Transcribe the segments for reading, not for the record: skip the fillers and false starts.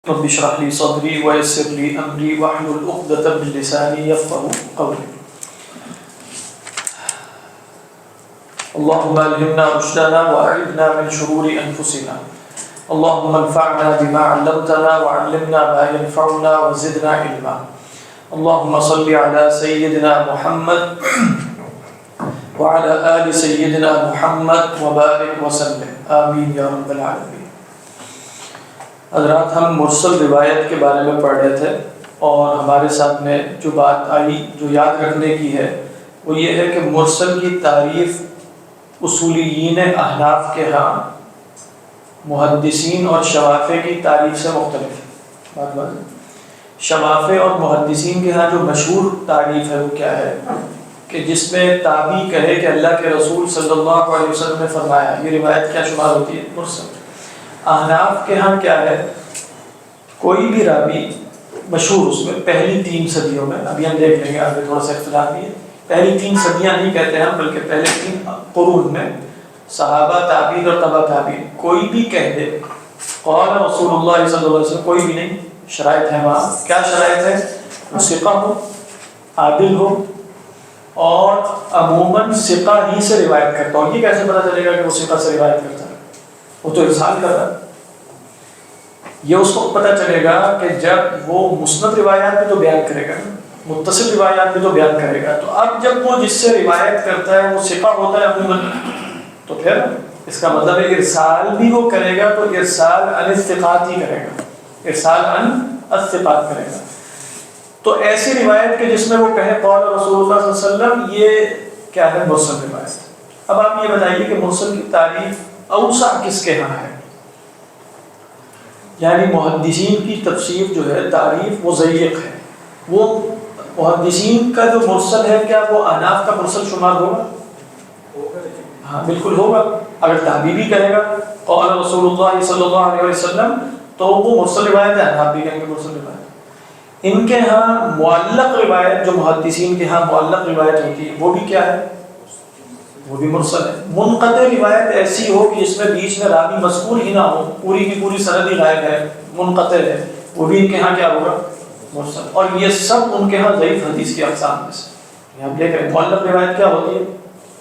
رب اشرح لي صدري ويسر لي امري واحلل عقدة من لساني يفقهوا قولي. اللهم الهمنا رشدنا واعذنا من شرور انفسنا. اللهم انفعنا بما علمتنا وعلمنا ما ينفعنا وزدنا علما. اللهم صل على سيدنا محمد وعلى آل سيدنا محمد وبارك وسلم آمین یا رب العالمین. حضرات، ہم مرسل روایت کے بارے میں پڑھ رہے تھے اور ہمارے سامنے جو بات آئی جو یاد رکھنے کی ہے وہ یہ ہے کہ مرسل کی تعریف اصولیین احناف کے ہاں محدثین اور شوافع کی تعریف سے مختلف ہے. شوافع اور محدثین کے ہاں جو مشہور تعریف ہے وہ کیا ہے کہ جس میں تابعی کہے کہ اللہ کے رسول صلی اللہ علیہ وسلم نے فرمایا، یہ روایت کیا شمار ہوتی ہے؟ مرسل. احناف کے ہاں کیا ہے، کوئی بھی راوی مشہور اس میں پہلی 3 صدیوں میں، ابھی ہم دیکھ لیں گے آگے تھوڑا سا اختلاف بھی ہے، پہلی 3 صدیاں نہیں کہتے ہیں بلکہ پہلے 3 قرون میں صحابہ تابعین اور تبع تابعین کوئی بھی کہہ دے قال رسول اللہ صلی اللہ علیہ وسلم، کوئی بھی نہیں. شرائط ہے وہاں، کیا شرائط ہے؟ وہ ثقہ ہو، عادل ہو اور عموماً ثقہ ہی سے روایت کرتا ہو. یہ کیسے پتہ چلے گا کہ وہ ثقہ سے روایت کرتا ہے؟ وہ تو ارسال کر رہا ہے. یہ اس وقت پتہ چلے گا کہ جب وہ مسند روایات بھی تو بیان کرے گا، متصل روایات بھی تو بیان کرے گا. تو اب جب وہ جس سے روایت کرتا ہے وہ ثقہ ہوتا ہے عموماً، تو پھر اس کا مطلب ہے ارسال بھی وہ کرے گا تو ارسال عن الثقات ہی کرے گا، ارسال عن الثقات کرے گا. تو ایسی روایت کہ جس میں وہ کہے قال رسول اللہ صلی اللہ علیہ وسلم، یہ کیا ہے؟ مرسل روایت. اب آپ یہ بتائیے کہ مرسل کی تعریف اوسع کس کے ہاں ہے؟ یعنی محدثین کی تفسیر جو ہے تعریف وہ ضیق ہے. وہ محدثین کا جو مرسل ہے کیا وہ احناف کا مرسل شمار ہوگا؟ ہاں بالکل ہوگا. اگر تابعی بھی کہے گا قال رسول اللہ صلی اللہ علیہ وسلم تو وہ مرسل روایت ہے، احناف بھی کہیں گے مرسل روایت. ان کے ہاں معلق روایت، جو محدثین کے ہاں معلق روایت ہوتی ہے وہ بھی کیا ہے؟ وہ بھی مرسل ہے. منقطع روایت ایسی ہو کہ جس میں بیچ میں راوی مذکور ہی نہ ہو، پوری کی پوری سند ہی غائب ہے، منقطع ہے، وہ بھی ان کے ہاں کیا ہوگا؟ مرسل. اور یہ سب ان کے ہاں ضعیف حدیث کی اقسام میں سے. آپ دیکھ رہے ہیں معلق روایت کیا ہوتی ہے؟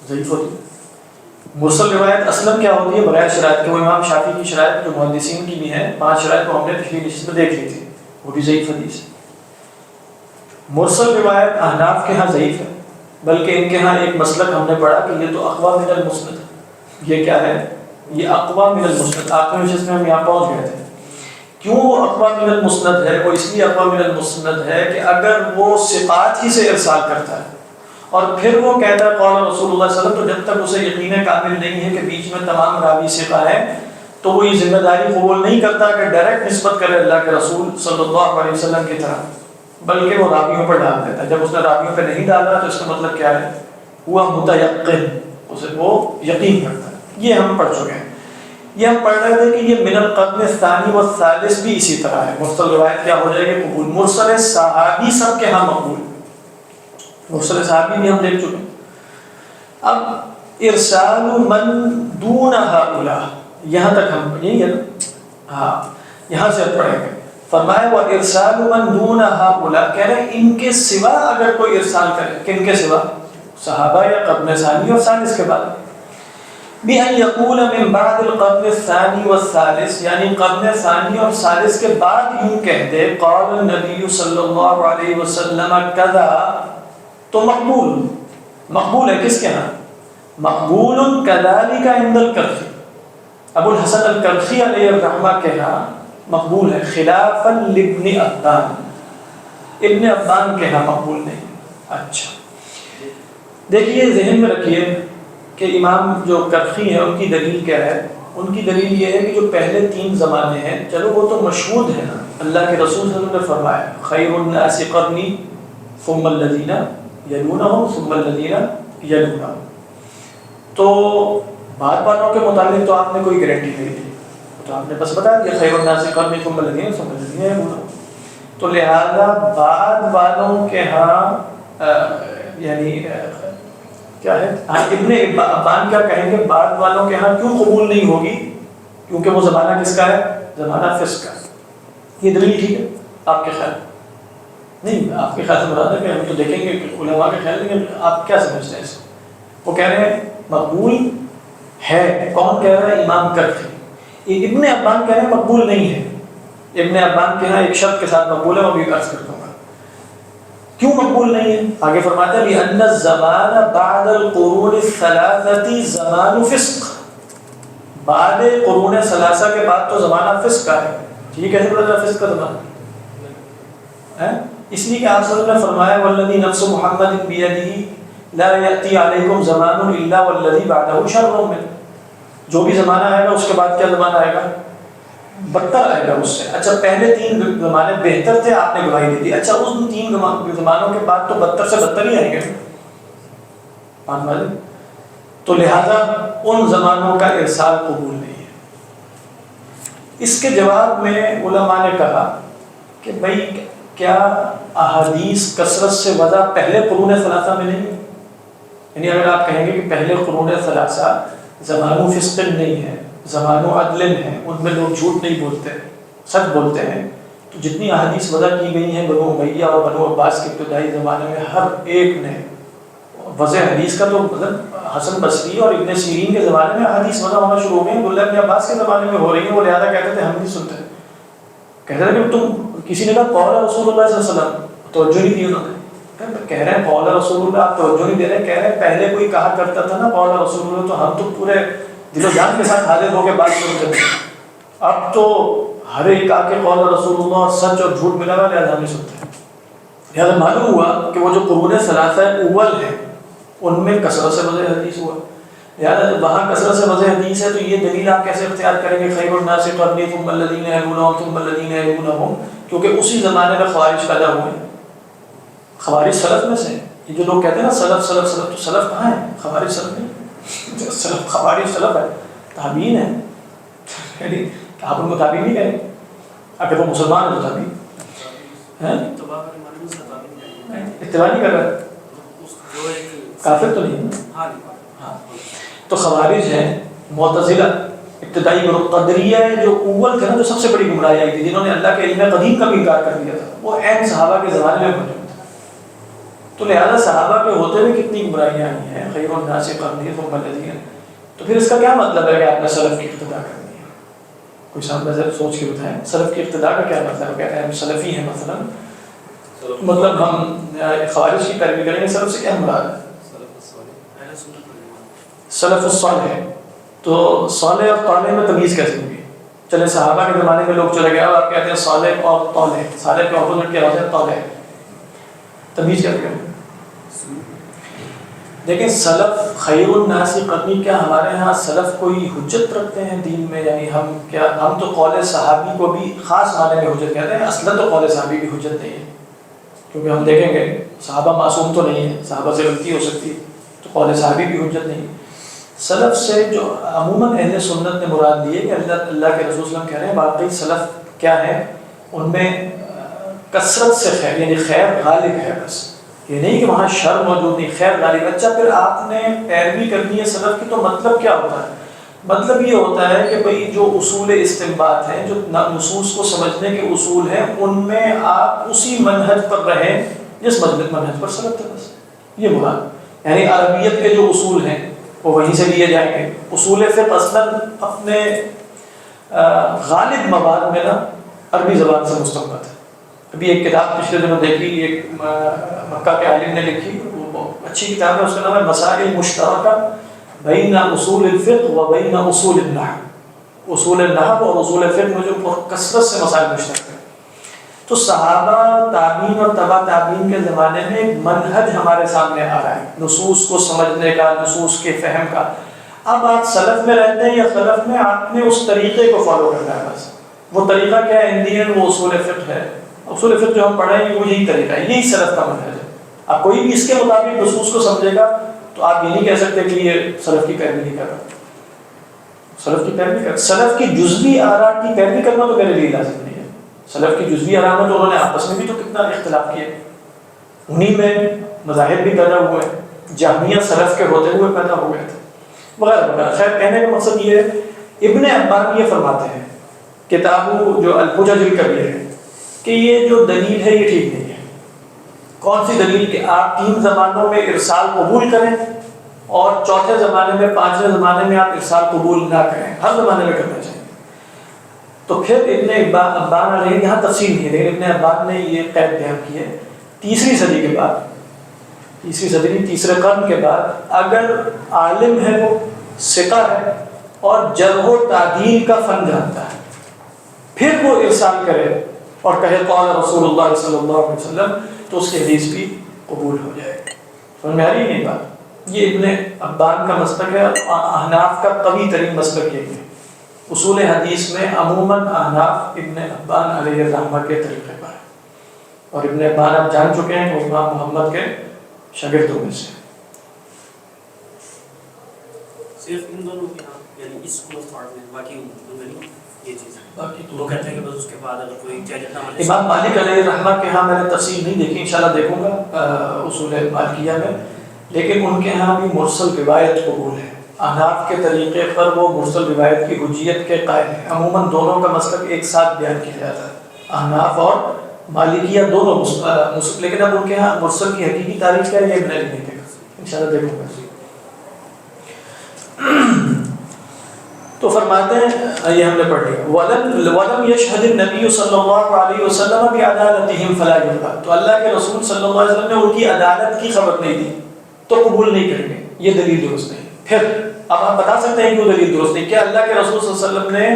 ضعیف ہوتی ہے. مرسل روایت اصلاً کیا ہوتی ہے؟ بغیر شرائط کے. وہ امام شافعی کی شرائط جو محدثین کی بھی ہیں 5 شرائط کو ہم نے پچھلی نشست میں دیکھ لی تھی، وہ بھی ضعیف حدیث ہے. مرسل روایت احناف کے ہاں ضعیف ہے، بلکہ ان کے ہاں ایک مسلک ہم نے پڑھا کہ یہ تو اقوی من المسند ہے. یہ کیا ہے؟ یہ اقوی من المسند. آخری نشست میں ہم یہاں پہنچ گئے تھے. کیوں وہ اقوی من المسند ہے؟ وہ اس لیے اقوی من المسند ہے کہ اگر وہ ثقات ہی سے ارسال کرتا ہے اور پھر وہ کہتا ہے قال رسول اللہ صلی اللہ علیہ وسلم، تو جب تک اسے یقین کامل نہیں ہے کہ بیچ میں تمام راوی ثقہ ہے تو وہ یہ ذمہ داری قبول نہیں کرتا کہ ڈائریکٹ نسبت کرے اللہ کے رسول صلی اللہ علیہ وسلم کی طرف، بلکہ وہ راویوں پر ڈال دیتا ہے. جب اس نے راویوں پہ نہیں ڈالا تو اس کا مطلب کیا ہے؟ ہوا متیقن، اسے وہ یقین کرتا ہے. یہ ہم پڑھ چکے ہیں. یہ ہم پڑھ رہے تھے کہ یہ من القرن الثانی والثالث بھی اسی طرح ہے. مرسل روایت کیا ہو جائے گی؟ قبول. مرسل صحابی سب کے ہاں مقبول. مرسل صحابی بھی ہم دیکھ چکے ہیں. اب ارسال من دون هؤلاء، یہاں تک ہم یہی ہے نا؟ ہاں، یہاں سے ہم پڑھیں گے. فرمایا وہ ارسال من دون هؤلاء، کہہ رہے ہیں ان کے سوا اگر کوئی ارسال کرے. کن کے سوا؟ صحابہ یا قرن ثانی اور ثالث کے بعد. بأن يقول من بعد القرن الثاني والثالث، یعنی قرن ثانی اور ثالث کے بعد یوں کہہ دے قال النبی صلی اللہ علیہ وسلم کذا، تو مقبول. مقبول ہے کس کے ہاں؟ مقبول كذلك عند الكرخی. ابو الحسن الکرخی علیہ الرحمہ کے ہاں مقبول ہے، خلافا لابن ابان. ابن ابان کے ہاں مقبول نہیں. اچھا دیکھیے، ذہن میں رکھیے کہ امام جو کرخی ہیں ان کی دلیل کیا ہے؟ ان کی دلیل یہ ہے کہ جو پہلے 3 زمانے ہیں، چلو وہ تو مشہود ہے نا، اللہ کے رسول صلی اللہ علیہ وسلم نے فرمایا خیر الناس قرنی ثم الذین یلونہم ثم الذین یلونہم. تو بعد والوں کے متعلق تو آپ نے کوئی گارنٹی نہیں دی، تو آپ نے بس بتا دیا خیر الناس قرنی ثم الذین ثم الذین یلونہم. تو لہذا بعد والوں کے ہاں یعنی کیا ہے؟ ابن ابان کیا کہیں گے؟ بعد والوں کے ہاں کیوں قبول نہیں ہوگی؟ کیونکہ وہ زمانہ کس کا ہے؟ زمانہ فسق کا. یہ دلیل ٹھیک ہے آپ کے خیال؟ نہیں، آپ کے خیال سے مراد ہے کہ ہم تو دیکھیں گے کہ علماء کے خیال، لیکن آپ کیا سمجھتے ہیں اس کو؟ وہ کہہ رہے ہیں مقبول ہے. کون کہہ رہا ہے؟ امام کرخی. ابن ابان کہہ رہے ہیں مقبول نہیں ہے. ابن ابان کے یہاں ایک شرط کے ساتھ مقبول ہے، وہ بھی عرض کر دوں گا کیوں مقبول نہیں ہے. آگے فرماتا ہے لِأَنَّ الزَّمَانَ بَعْدَ الْقُرُونِ الثَّلَاثَةِ زَمَانُ فِسْقٍ. بعد قرون ثلاثہ کے بعد تو زمانہ فسق کا ہے. ٹھیک ہے، پتہ چلا فسق کا زمانہ ہے، اس لیے کہ آپ صلی اللہ علیہ وسلم نے فرمایا والذی نفس محمد بیدہ لا یأتی علیکم زمان الا والذی بعدہ شر منہ. جو بھی زمانہ آئے گا اس کے بعد کیا زمانہ آئے گا؟ بدتر آئے گا اس سے. اچھا پہلے 3 زمانے بہتر تھے، آپ نے گواہی دی تھی. اچھا ان 3 زمانوں کے بعد تو بدتر سے بدتر ہی آئیں گے. تو لہذا ان زمانوں کا ارسال قبول نہیں ہے. اس کے جواب میں علماء نے کہا کہ بھائی کیا احادیث کثرت سے وضع پہلے قرون ثلاثہ میں نہیں ہے؟ یعنی اگر آپ کہیں گے کہ پہلے قرون ثلاثہ زمانو فسق نہیں ہے، زمانو عدل ہے، ان میں لوگ جھوٹ نہیں بولتے، سچ بولتے ہیں، تو جتنی احادیث وضع کی گئی ہیں بنو امیہ اور بنو عباس کے ابتدائی زمانے میں ہر ایک نے وضع حدیث کا تو مطلب حسن بصری اور ابن سیرین کے زمانے میں حدیث وضع ہونا شروع ہو گئی. عبداللہ ابن عباس کے زمانے میں ہو رہی ہیں. وہ لہٰذا کہتے تھے ہم نہیں سنتے. کہتے تھے کہ تم کسی نے کہا قول رسول اللہ صلی اللہ علیہ وسلم، توجہ نہیں دی انہوں نے. کہہ رہے ہیں قول رسول اللہ، آپ توجہ نہیں دے رہے. کہہ رہے ہیں پہلے کوئی کہا کرتا تھا نا قول رسول اللہ، تو ہم تو پورے دل و جان کے ساتھ حاضر ہو کے بات سنتے تھے. اب تو ہر ایک آ کے قول رسول اللہ سچ اور جھوٹ ملا ہوا، لہٰذا ہم نہیں سنتے. لہٰذا معلوم ہوا کہ وہ جو قرون ثلاثہ اول ہیں ان میں کثرت سے وضع حدیث ہوا. لہٰذا جب وہاں کثرت سے وضع حدیث ہے تو یہ دلیل آپ کیسے اختیار کریں گے خیر الناس قرنی ثم الذین یلونہم ثم الذین یلونہم؟ کیونکہ اسی زمانے میں خوارج پیدا ہوئے. خوارج سلف میں سے. یہ جو لوگ کہتے ہیں نا سلف سلف سلف، تو سلف کہاں ہے؟ خوارج سلف نہیں. سلف خوارج سلف ہے، تابعین ہے. یعنی آپ ان کو تابعین نہیں کہیں اگر وہ مسلمان ہیں تو تابعین اتباع نہیں کر رہے، کافر تو نہیں. ہاں تو خوارج ہیں، معتزلہ ابتدائی گروہ، قدریہ جو اول تھے نا، جو سب سے بڑی گمراہی آئی تھی، جنہوں نے اللہ کے علم قدیم کا بھی انکار کر دیا تھا، وہ عین صحابہ کے زمانے میں موجود تھے. تو لہذا صحابہ کے ہوتے ہوئے کتنی گمراہیاں آئی ہیں. خیر الناس قرنی ثم الذین. تو پھر اس کا کیا مطلب ہے کہ آپ نے سلف کی اقتداء کرنی ہے؟ کوئی سامنے ذرا سوچ کے بتائیں. سلف کی اقتداء کا کیا مطلب ہے؟ ہم سلفی ہیں مثلا، مطلب ہم خوارج کی پیروی کریں گے. سلف سے کیا مراد ہے؟ سلف الصالح. تو صالح اور طالح میں تمیز کیسے ہوگی؟ چلے صحابہ کے زمانے میں لوگ چلے گئے اور آپ کہتے ہیں صالح اور طالح. صالح کے اپوزٹ کیا ہوتا ہے؟ طالح. تمیز کیسے کریں؟ دیکھیں سلف خیر الناس قرنی، کیا ہمارے ہاں سلف کوئی حجت رکھتے ہیں دین میں؟ یعنی ہم تو قول صحابی کو بھی خاص معنی میں حجت کہتے ہیں. اصلا تو قول صحابی کی حجت نہیں ہے، کیونکہ ہم دیکھیں گے صحابہ معصوم تو نہیں ہے، صحابہ سے غلطی ہو سکتی ہے، تو قول صحابی کی حجت نہیں. سلف سے جو عموماً اہل سنت نے مراد لی ہے کہ اللہ کے رسول صلی اللہ علیہ وسلم کہہ رہے ہیں واقعی سلف کیا ہے، ان میں کثرت سے خیر، یعنی خیر غالب ہے. بس یہ نہیں کہ وہاں شر موجود نہیں، خیر غالب. اچھا پھر آپ نے پیروی کرنی ہے سلف کی، تو مطلب کیا ہوتا ہے؟ مطلب یہ ہوتا ہے کہ بھئی جو اصول استنباط ہیں، جو نصوص کو سمجھنے کے اصول ہیں، ان میں آپ اسی منہج پر رہیں جس منہج پر سلف تھے. بس یہ مراد. یعنی عربیت کے جو اصول ہیں وہ وہیں سے لیے جائیں گے. اصول فقہ اصلاً اپنے غالب مواد میں نا عربی زبان سے مستنبط ہے. ابھی ایک کتاب پچھلے دنوں دیکھی، ایک مکہ کے عالم نے لکھی، وہ اچھی کتاب ہے، اس کا نام ہے مسائل مشترکہ بین اصول الفقہ و بین اصول النحو. اصول النحو اور اصول فقہ میں جو کثرت سے مسائل مشترک ہیں. تو صحابہ، تابعین اور تبع تابعین کے زمانے میں ایک منہج ہمارے سامنے آ رہا ہے نصوص کو سمجھنے کا، نصوص کے فہم کا. اب آپ سلف میں رہتے ہیں یا خلف میں، آپ نے اس طریقے کو فالو کرنا ہے. بس وہ طریقہ کیا ہے؟ انڈین وہ اصول فقہ ہے. اصول فقہ جو ہم پڑھیں گے وہ یہی طریقہ ہے، یہی سلف کا منہج ہے. اب کوئی بھی اس کے مطابق نصوص کو سمجھے گا تو آپ یہ نہیں کہہ سکتے کہ یہ سلف کی پیروی نہیں کر رہا. سلف کی پیروی کر، سلف کی جزوی آراء کی پیروی کرنا تو میرے لیے لازم نہیں ہے. سلف کی جزوی آراء میں تو انہوں نے آپس میں بھی تو کتنا اختلاف کیا، انہی میں مذاہب بھی پیدا ہوئے، جہمیہ سلف کے ہوتے ہوئے پیدا ہو گئے تھے وغیرہ وغیرہ. خیر کہنے کا مقصد یہ ہے، ابن عبان یہ فرماتے ہیں، کتاب جو الحجج الکبیر ہے کہ یہ جو دلیل ہے یہ ٹھیک نہیں ہے۔ کون سی دلیل؟ کہ آپ 3 زمانوں میں ارسال قبول کریں اور چوتھے زمانے میں 5ویں زمانے میں آپ ارسال قبول نہ کریں، ہر زمانے میں کرنا چاہیے۔ تو پھر ابن ابان علیہ یہاں تفصیل نہیں ہے، لیکن ابن ابان نے یہ قید بیان کی ہے 3 صدی کے بعد، 3 صدی 3 قرن کے بعد اگر عالم ہے، وہ ثقہ ہے اور جرح و تعدیل کا فن جانتا ہے، پھر وہ ارسال کرے اور کہے قال رسول اللہ صلی اللہ علیہ وسلم، تو اس کی حدیث بھی قبول ہو جائے۔ سمجھ میں آ رہی نہیں بات؟ یہ ابن ابان کا مسلک ہے، احناف کا قوی ترین مسلک یہ ہے۔ اصول حدیث میں عموماً احناف ابن ابان علیہ الرحمہ کے طریقے پر ہے، اور ابن ابان آپ جان چکے ہیں کہ امام محمد کے شاگردوں میں سے۔ صرف ان دونوں کے ہاں یعنی اس اسکول آف تھاٹ میں، باقی ان میں نہیں یہ چیز ہے، باقی تو وہ کہتے ہیں کہ بس اس کے بعد اگر کوئی اجازت نہ ملے۔ امام مالک علیہ الرحمہ کے ہاں میں نے تفصیل نہیں دیکھی، انشاءاللہ دیکھوں گا اصول مالکیہ میں، لیکن ان کے ہاں بھی مرسل روایت قبول ہے۔ احناف کے طریقے پر وہ مرسل روایت کی حجیت کے قائل ہیں۔ عموماً دونوں کا مسلک ایک ساتھ بیان کیا جاتا ہے، احناف اور مالکیہ دونوں مسلک، لیکن اب ان کے ہاں مرسل کی حقیقی تاریخ کیا ہے یہ میں نے نہیں دیکھا، انشاءاللہ دیکھوں گا۔ تو فرماتے ہیں، یہ ہم نے پڑھ لیا، وَلَمْ يَشْهَدِ النَّبِيُّ صلی اللہ علیہ وسلم بِعَدَالَتِهِمْ فَلَا يُقْبَلُ، تو اللہ کے رسول صلی اللہ علیہ وسلم نے ان کی عدالت کی خبر نہیں دی تو قبول نہیں کریں گے، یہ دلیل درست نہیں۔ پھر اب آپ بتا سکتے ہیں کہ وہ دلیل درست نہیں، کہ اللہ کے رسول صلی اللہ علیہ وسلم نے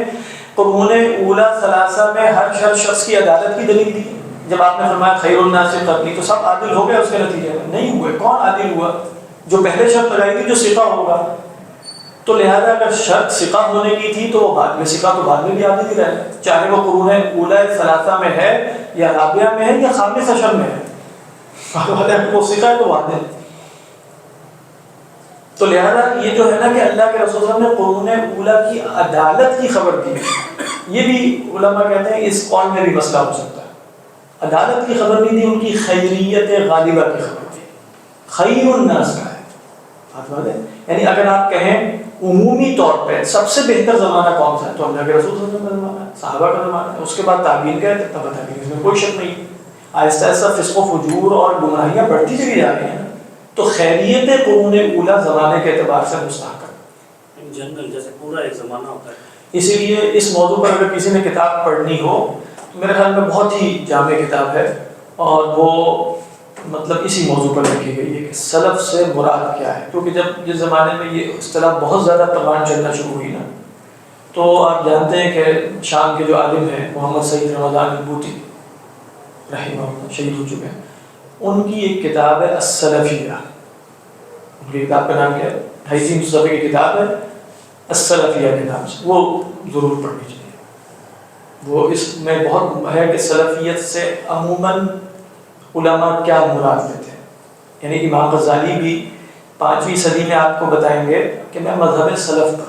قرون اولا ثلاثہ میں ہر شخص کی عدالت کی دلیل دی؟ جب آپ نے فرمایا خیر الناس قرنی، تو سب عادل ہو گئے اس کے نتیجے میں؟ نہیں ہوئے۔ کون عادل ہوا؟ جو پہلے شرط لگائی تھی جو ثقہ ہوگا، تو لہذا اگر شرط ثقہ ہونے کی تھی تو وہ بعد میں ثقہ تو بعد میں بھی عادل ہی رہے، چاہے وہ قرون اولا ثلاثہ میں ہے یا رابعہ میں ہے یا خامس عشر میں ہے، وہ ثقہ ہے تو عادل۔ تو لہذا یہ جو ہے نا کہ اللہ کے رسول صلی اللہ علیہ وسلم نے قرون اولا کی عدالت کی خبر دی، یہ بھی علماء کہتے ہیں اس قول میں بھی مسئلہ ہو سکتا ہے۔ عدالت کی خبر نہیں دی، ان کی خیریت غالبہ کی خبر دی، خیر الناس کا ہے بات ہے۔ یعنی اگر آپ کہیں عمومی طور پہ سب سے بہتر زمانہ کون سا ہے، تو اللہ کے رسول صلی اللہ علیہ وسلم کا زمانہ ہے، صحابہ کا زمانہ ہے، اس کے بعد تابعین کا ہے، تب تابعین، اس میں کوئی شک نہیں۔ آہستہ آہستہ فسق و فجور اور گمراہیاں بڑھتی چلی جا رہی ہیں، تو خیریت قرون اولا زمانے کے اعتبار سے مستحق ہے، جنرل جیسے پورا ایک زمانہ ہوتا ہے۔ اسی لیے اس موضوع پر اگر کسی نے کتاب پڑھنی ہو تو میرے خیال میں بہت ہی جامع کتاب ہے، اور وہ مطلب اسی موضوع پر لکھی گئی ہے کہ سلف سے مراد کیا ہے، کیونکہ جب جس زمانے میں یہ اصطلاح بہت زیادہ پروان چلنا شروع ہوئی نا، تو آپ جانتے ہیں کہ شام کے جو عالم ہیں محمد سعید رمضان البوطی رحمہ اللہ، شہید ہو چکے ہیں، ان کی ایک کتاب ہے السلفیہ، ان کی کتاب کا نام کیا ہے، 250 صفحے کی کتاب ہے السلفیہ کے نام سے، وہ ضرور پڑھنی چاہیے۔ وہ اس میں بہت ہے کہ سلفیت سے عموماً علماء کیا مراد لیتے ہیں، یعنی امام غزالی بھی 5ویں صدی میں آپ کو بتائیں گے کہ میں مذہب سلف پر،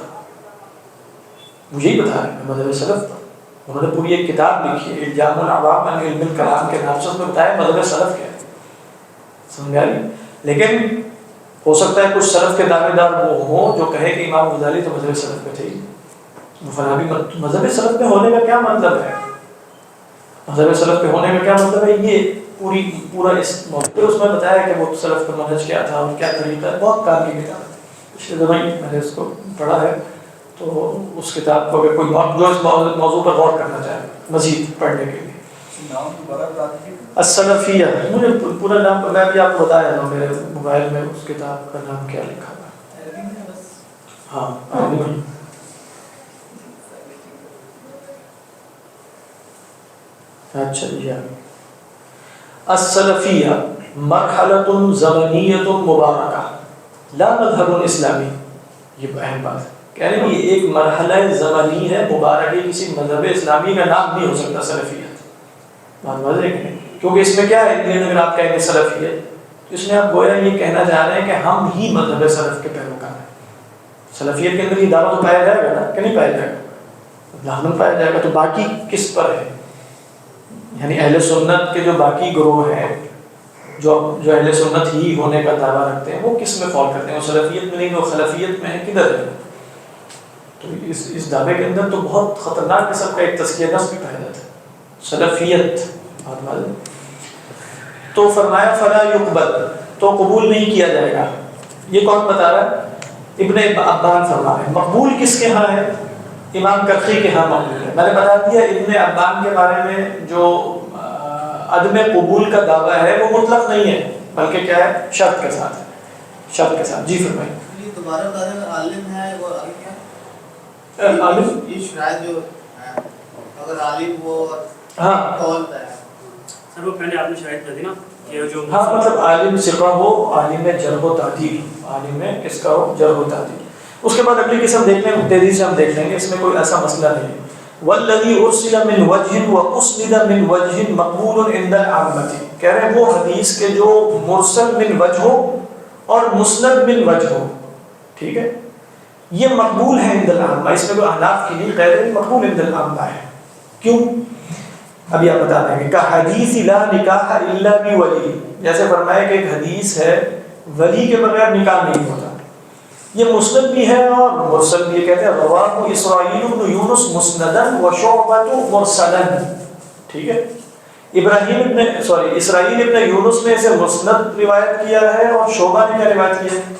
مجھے ہی بتا رہے ہیں میں مذہب سلف پر، انہوں نے پوری ایک کتاب لکھی ہے الجام العوام عن علم الکلام کے نام سے، اس میں بتایا مذہب سلف کیا ہے، سمجھ آئی؟ لیکن ہو سکتا ہے کچھ سلف کے دعوے دار وہ ہوں جو کہے کہ امام غزالی تو مذہب سلف میں تھے، فلاں بھی مذہب سلف میں ہونے کا کیا مطلب ہے، مذہب سلف کے ہونے کا کیا مطلب ہے، یہ پورا اس موضوع اس میں بتایا کہ وہ سلف کا منہج کیا تھا اور کیا طریقہ ہے، بہت کام کی کتاب ہے، پچھلے دفعہ میں نے اس کو پڑھا ہے، تو اس کتاب کو اگر کوئی جو اس موضوع پر غور کرنا چاہے مزید پڑھنے کے لیے، السلفیہ، مجھے پورا نام میں بھی آپ کو بتایا تھا، میرے موبائل میں اس کتاب کا نام کیا لکھا تھا، ہاں اچھا جی، السلفیہ مرحلۃ زمنیۃ مبارکہ لا مذہب اسلامی، یہ اہم بات ہے، کہہ رہے ہیں یہ ایک مرحلہ زمنی ہے مبارک ہے، کسی مذہب اسلامی کا نام نہیں ہو سکتا سلفیت، بات واضح ہے، کیونکہ اس میں کیا ہے، اگر آپ کہیں گے سلفیت تو اس میں آپ گویا یہ کہنا چاہ رہے ہیں کہ ہم ہی مذہب سلف کے پیروکار ہیں، سلفیت کے اندر یہ دعویٰ تو پایا جائے گا نا کہ نہیں پایا جائے گا، لازماً پایا جائے گا، تو باقی کس پر ہے، یعنی اہل سنت کے جو باقی گروہ ہیں جو اہل سنت ہی ہونے کا دعویٰ رکھتے ہیں، وہ کس میں فال کرتے ہیں، وہ سلفیت میں نہیں، وہ خلفیت میں ہے، کدھر ہے، تو اس دعوے کے اندر تو بہت خطرناک قسم کا ایک تزکیہ نفس بھی پایا جاتا ہے، سلفیت بات واضح. تو فرمایا فلا یقبل، تو قبول نہیں کیا جائے گا. یہ کون بتا رہا ہے؟ ابن عبان فرما رہے ہیں. مقبول کس کے ہاں ہے؟ امام کرخی کے ہاں مقبول ہے. میں نے بتا دیا ابن عبان کے بارے میں جو عدم قبول کا دعویٰ ہے وہ مطلق نہیں ہے، بلکہ کیا ہے؟ شرط کے ساتھ. شرط کے ساتھ. جی فرمائیں. دوبارہ بتا دیں عالم ہے وہ عالم یہ شاید جو اگر عالم وہ ہاں قول ہے سر، وہ پہلے آپ نے شاید کر دی نا کہ جو ہاں مطلب عالم ثقہ ہو، عالم جرح و تعدیل، عالم کس کا ہو؟ جرح و تعدیل. اس کے بعد اگلی قسم دیکھ لیں، تیزی سے ہم دیکھ لیں گے، اس میں کوئی ایسا مسئلہ نہیں ہے. والذی ارسل من وجہ واسند من وجہ مقبول عند العامة. کہہ رہے ہیں وہ حدیث کے جو مرسل من وجہ ہو اور مسند من وجہ ہو، ٹھیک ہے، یہ مقبول ہے عند العامة. اس میں کوئی احناف کی نہیں، غیر مقبول عند العامة ہے. کیوں؟ ابھی آپ بتا دیں گے. کہ حدیث لا نکاح الا بولی، جیسے فرمایا کہ ایک حدیث ہے ولی کے بغیر نکاح نہیں ہوتا. یہ مسند بھی ہے اور مرسل بھی ہے. کہتے ہیں رواہ اسرائیل بن یونس مسندا وشعبہ مرسلا. ٹھیک ہے، اسرائیل ابن یونس نے اسے مسند روایت کیا ہے اور شعبہ نے کیا روایت کیا ہے؟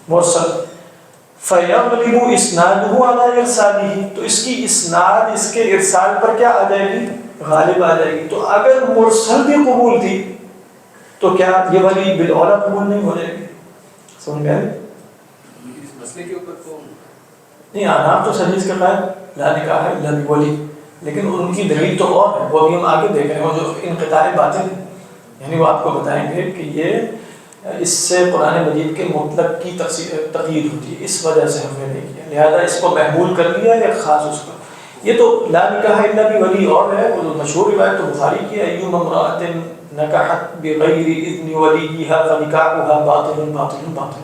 مرسل. فیغلب اسنادہ علی ارسالہ، تو اس کی اسناد اس کے ارسال پر کیا آ جائے گی؟ غالب آ جائے گی. تو اگر مرسل بھی قبول تھی تو کیا یہ والی بالاولا قبول نہیں ہو جائے گی؟ سمجھ گئے؟ اس مسئلے کے اوپر تو نہیں، آناب تو حدیث کے قائل لا نکاح الا بولی، لیکن ان کی دلیل تو اور ہے، وہ ابھی ہم آگے دیکھ رہے ہیں. وہ جو انقطاع باتیں ہیں، یعنی وہ آپ کو بتائیں گے کہ یہ اس سے قرآن مجید کے مطلق کی تقیید ہوتی ہے، اس وجہ سے ہم نے نہیں کیا، لہذا اس کو محمول کر لیا یا خاص اس کا. یہ تو لا نکاح الا بولی اور ہے، وہ مشہور روایت تو بخاری کی ہے. ایما امرأۃ نکحت بغیر اذن ولیہا فنکاحها باطل باطل باطل.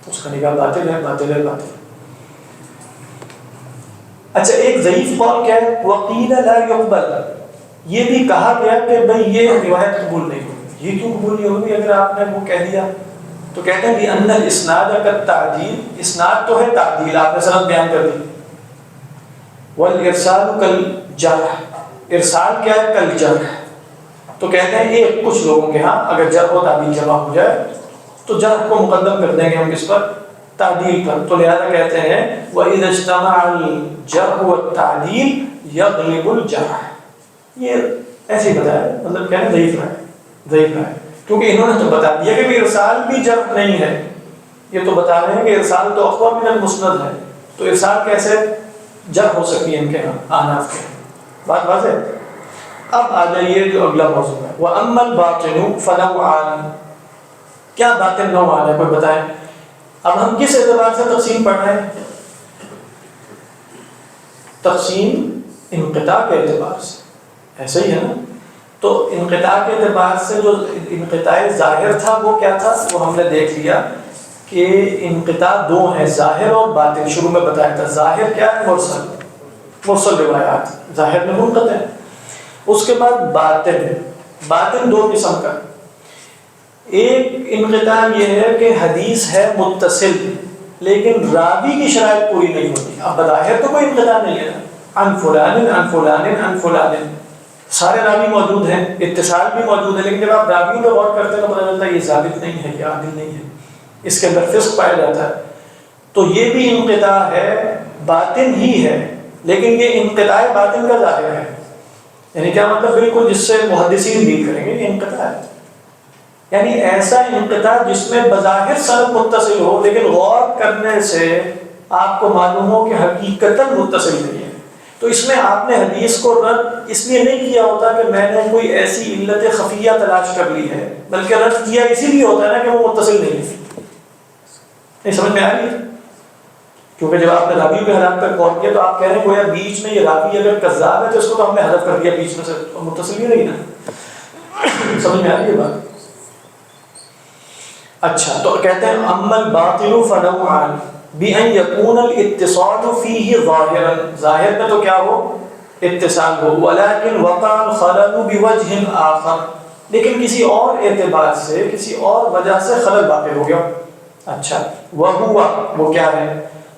اس کا نکاح باطل ہے، باطل ہے، باطل. اچھا، ایک ضعیف قول کیا ہے؟ وقیل لا یقبل. یہ بھی کہا گیا کہ بھئی یہ روایت قبول نہیں ہوگی. یہ کیوں قبول نہیں ہوگی اگر آپ نے وہ کہہ دیا؟ تو کہتے ہیں کہ ان الاسناد کالتعدیل، اسناد تو ہے تعدیل، آپ نے سند بیان کر دی. والارسال کالجرح، ارسال کیا ہے؟ کالجرح. تو کہتے ہیں یہ کچھ لوگوں کے ہاں اگر جرح و تعدیل جمع ہو جائے تو جرح کو مقدم کر دیں گے ہم کس پر؟ تعدیل پر. تو لہذا کہتے ہیں وَإِذَا اجْتَمَعَ الْجَرْحُ وَالتَّعْدِيلُ يَغْلِبُ الْجَرْحَ. یہ ایسے ہی بتایا، مطلب کیا ہے؟ ضعیف رہا ہے، ضعیف رہا ہے، کیونکہ انہوں نے تو بتا دیا کہ ارسال بھی جرح نہیں ہے. یہ تو بتا رہے ہیں کہ ارسال تو اقوی من المسند ہے، تو ارسال کیسے جرح ہو سکتی ہے ان کے ہاں، احناف کے. بات واضح؟ اب آ جائیے جو اگلا موضوع ہے. وَأَمَّا الْبَاطِنُ فَنَوْعَانِ. کیا باطن نوعان ہے؟ کوئی بتائیں. اب ہم کس اعتبار سے تقسیم پڑھ رہے ہیں؟ تقسیم انقطاع کے اعتبار سے، ایسا ہی ہے نا؟ تو انقطاع کے اعتبار سے جو انقطاع ظاہر تھا وہ کیا تھا؟ وہ ہم نے دیکھ لیا کہ انقطاع دو ہیں، ظاہر اور باطن. شروع میں بتایا تھا ظاہر کیا ہے؟ مرسل، مرسل روایات ظاہر میں منقطع ہے. اس کے بعد باطن. باطن دو قسم کا. ایک انقطاع یہ ہے کہ حدیث ہے متصل لیکن راوی کی شرائط پوری نہیں ہوتی. اب بظاہر تو کوئی انقطاع نہیں ہے، عن فلان عن فلان عن فلان، سارے راوی موجود ہیں، اتصال بھی موجود ہے، لیکن جب آپ راویوں پہ غور کرتے ہیں تو پتہ چلتا ہے یہ ثابت نہیں ہے، یہ عادل نہیں ہے، اس کے اندر فسق پایا جاتا ہے. تو یہ بھی انقطاع ہے، باطن ہی ہے، لیکن یہ انقطاع باطن کا ظاہر ہے. یعنی کیا مطلب؟ بالکل جس سے محدثین ڈیل کریں گے یہ انقطاع ہے. یعنی ایسا انقطاع جس میں بظاہر سند متصل ہو لیکن غور کرنے سے آپ کو معلوم ہو کہ حقیقتاً متصل نہیں ہے. تو اس میں آپ نے حدیث کو رد اس لیے نہیں کیا ہوتا کہ میں نے کوئی ایسی علت خفیہ تلاش کر لی ہے، بلکہ رد کیا اسی لیے ہوتا ہے نا کہ وہ متصل نہیں ہے. نہیں سمجھ میں آ رہی ہے؟ کیونکہ جب آپ نے راوی کے حالات پر غور کیا تو آپ کہہ رہے ہیں گویا بیچ میں یہ راوی اگر کذاب ہے تو اس کو تو ہم نے حذف کر دیا بیچ میں سے، تو متصل ہی نہیں نا. سمجھ میں آ رہی ہے بات؟ اچھا، تو کہتے ہیں اما الباطل فنوعان بأن يكون الاتصال فيه ظاهرا. ظاہر میں تو کیا ہو؟ اتصال ہو. ولكن وقع الخلل بوجه آخر، لیکن کسی اور اعتبار سے، کسی اور وجہ سے خلل واقع ہو گیا. اچھا، وہ کیا ہے؟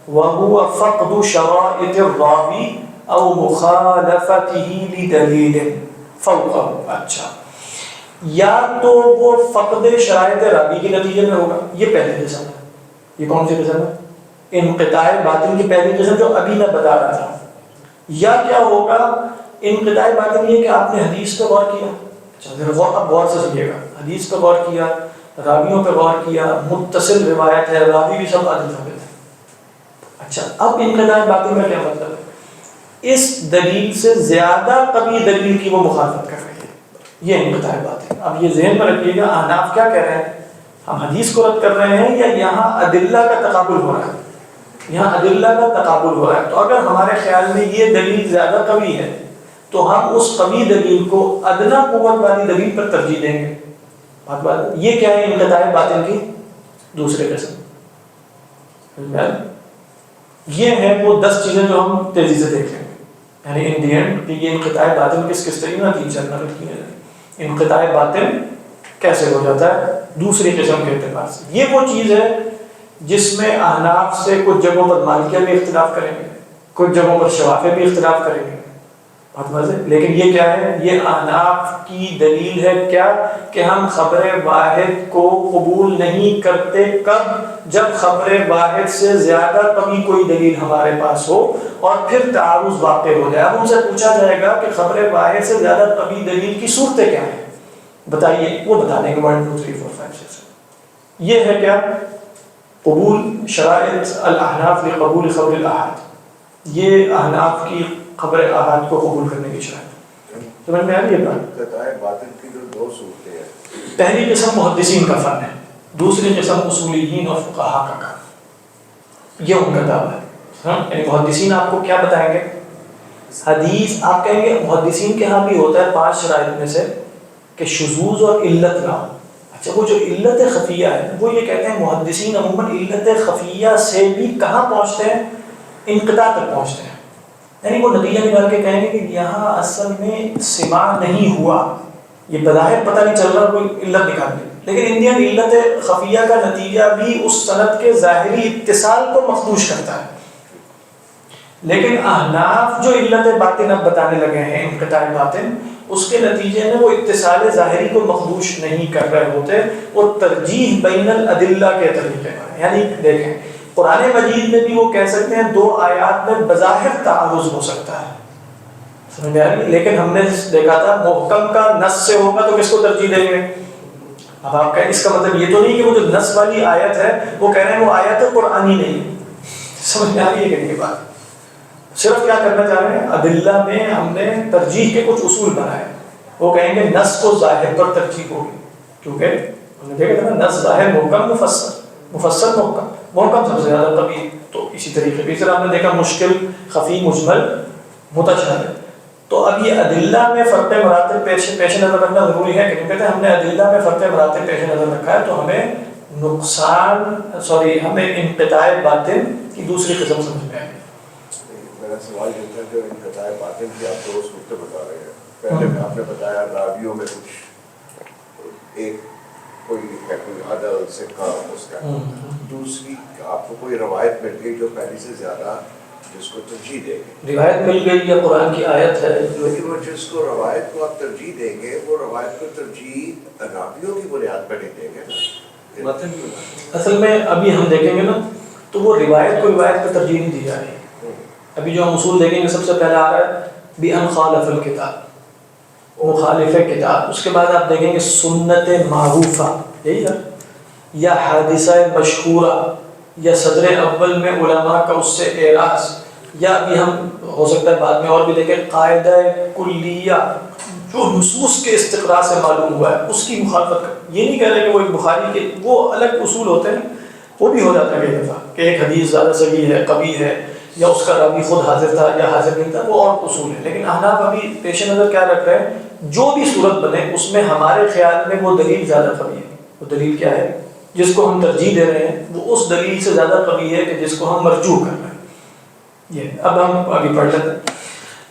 وهو فقد شرائط الراوی او مخالفته لدلیل. فوقہ، اچھا، یا تو وہ فقد شرائط راوی کے نتیجے میں ہوگا، یہ پہلی قسم ہے. یہ کون سی قسم ہے؟ انقطاع باطن کی پہلی قسم جو ابھی میں بتا رہا تھا. یا کیا ہوگا؟ انقطاع باطن یہ کہ آپ نے حدیث پہ غور کیا، اچھا اب غور سے سمجھیے گا، حدیث پہ غور کیا، راویوں پہ غور کیا، متصل روایت ہے، راوی بھی سب عادل ثابت ہے. اچھا اب انقطاع باطن کا کیا مطلب ہے؟ اس دلیل سے زیادہ قوی دلیل کی وہ مخالفت کر رہی ہے، یہ انقطاع باطن. اب یہ ذہن میں رکھیے گا، احناف کیا کہہ رہے ہیں؟ ہم حدیث کو رد کر رہے ہیں یا یہاں ادلہ کا تقابل ہو رہا ہے؟ یہاں ادلہ کا تقابل ہو رہا ہے. تو اگر ہمارے خیال میں یہ دلیل زیادہ قوی ہے تو ہم اس قوی دلیل کو ادنا قوت والی دلیل پر ترجیح دیں گے. یہ کیا ہے؟ انقطاع باطن کی دوسرے قسم. یہ ہیں وہ 10 چیزیں جو ہم تیزی سے دیکھ لیں گے، یعنی ان دی اینڈ کہ یہ انقطاع باطن کس طریقے کی چلنا رکھی ہے، انقطاع باطن کیسے ہو جاتا ہے دوسری قسم کے اعتبار سے. یہ وہ چیز ہے جس میں احناف سے کچھ جگہوں پر مالکیہ بھی اختلاف کریں گے، کچھ جگہوں پر شوافی بھی اختلاف کریں گے، لیکن یہ کیا ہے؟ یہ احناف کی دلیل ہے کیا کہ ہم خبر واحد کو قبول نہیں کرتے. کب؟ جب خبر واحد سے زیادہ قوی کوئی دلیل ہمارے پاس ہو اور پھر تعارض واقع ہو جائے. اب ان سے پوچھا جائے گا کہ خبر واحد سے زیادہ قوی دلیل کی صورتیں کیا ہیں، بتائیے. وہ بتا دیں گے 1 2 3 4 5 6. یہ ہے کیا؟ قبول شرائط الاحناف لقبول خبر الاحاد. یہ احناف کی خبر احاد کو قبول کرنے کی شرائط. سمجھ میں آ رہی ہے بات؟ انقطاع باطن کی جو 2 صورتیں ہیں، پہلی قسم محدثین کا فن ہے، دوسری قسم اصولیین اور فقہا کا کام. یہ ان کا دعویٰ ہے. یعنی محدثین آپ کو کیا بتائیں گے؟ حدیث آپ کہیں گے محدثین کے ہاں بھی ہوتا ہے 5 شرائط میں سے کہ شذوذ اور علت نہ ہو. اچھا وہ جو علت خفیہ ہے وہ یہ کہتے ہیں محدثین عموماً علت خفیہ سے بھی کہاں پہنچتے ہیں؟ انقطاع تک پہنچتے ہیں. یعنی وہ نتیجہ نکال کے کہیں گے کہ یہاں اصل میں سماع نہیں ہوا، یہ بظاہر پتہ نہیں چل رہا، کوئی علت نکال لی، لیکن انڈین علت خفیہ کا نتیجہ بھی اس سند کے ظاہری اتصال کو مخدوش کرتا ہے. لیکن احناف جو علت باطن اب بتانے لگے ہیں انقطاع باطن، اس کے نتیجے میں وہ اتصال ظاہری کو مخدوش نہیں کر رہے ہوتے، وہ ترجیح بین الادلہ کے طریقے پر. یعنی دیکھیں قرآن مجید میں بھی وہ کہہ سکتے ہیں 2 آیات میں بظاہر تعارض ہو سکتا ہے، سمجھ میں آ رہی ہے؟ لیکن ہم نے دیکھا تھا محکم کا نص سے ہوگا تو کس کو ترجیح دیں گے؟ اب آپ کہیں اس کا مطلب یہ تو نہیں کہ وہ جو نص والی آیت ہے وہ کہہ رہے ہیں وہ آیت قرآنی نہیں. سمجھ میں آ رہی ہے کہ یہ بات؟ صرف کیا کرنا چاہ رہے ہیں؟ ادلہ میں ہم نے ترجیح کے کچھ اصول بنائے. وہ کہیں گے نص کو ظاہر پر ترجیح ہوگی، کیونکہ ہم نے دیکھا تھا نا نص ظاہر محکم مفسر، مفسر محکم، محکم سب سے زیادہ قوی. تو اسی طریقے سے ہم نے دیکھا مشکل، خفی، مجمل، متشابہ. تو اب یہ ادلہ میں فرق مراتب پیش نظر رکھنا ضروری ہے. کیوں کہتے ہیں ہم نے ادلہ میں فرق مراتب پیش نظر رکھا ہے تو ہمیں ہمیں انقطاع باطن کی دوسری قسم سمجھ میں آئے. میرا سوال یہ تھا جو انقطاع باطن کی آپ 2 صورتیں بتا رہے ہیں. پہلے میں آپ نے بتایا راویوں میں کچھ ایک کوئی عدل سکہ اس کا، دوسری آپ کو کوئی روایت مل گئی جو پہلی سے زیادہ جس کو ترجیح دیں گے. روایت مل گئی یا قرآن کی آیت ہے، لیکن وہ جس کو روایت کو آپ ترجیح دیں گے وہ روایت کو ترجیح راویوں کی بنیاد پر نہیں دیں گے نا. اصل میں ابھی ہم دیکھیں گے نا تو وہ روایت کو روایت پر ترجیح نہیں دی جا رہی. ابھی جو ہم اصول دیکھیں گے سب سے پہلا آ رہا ہے بِأَنْ خَالَفَ الْكِتَابِ، مخالف کتاب. اس کے بعد آپ دیکھیں گے سنت معروفہ، یہی ہے، یا حادثہ مشہورہ، یا صدر اول میں علماء کا اس سے اعراض، یا ابھی ہم ہو سکتا ہے بعد میں اور بھی دیکھیں قاعدہ کلیہ جو نصوص کے استقراء سے معلوم ہوا ہے اس کی مخالفت کر. یہ نہیں کہہ رہے کہ وہ ایک بخاری کے وہ الگ اصول ہوتے ہیں، وہ بھی ہو جاتا ہے کئی دفعہ کہ ایک حدیث زیادہ صحیح ہے، قوی ہے، یا اس کا راوی خود حاضر تھا یا حاضر نہیں تھا، وہ اور اصول ہے. لیکن احناف ابھی پیش نظر کیا رکھ رہے ہیں؟ جو بھی صورت بنے اس میں ہمارے خیال میں وہ دلیل زیادہ قوی ہے. وہ دلیل کیا ہے جس کو ہم ترجیح دے رہے ہیں؟ وہ اس دلیل سے زیادہ قوی ہے کہ جس کو ہم مرجوح کر رہے ہیں. یہ اب ہم آگے پڑھ لیتے ہیں.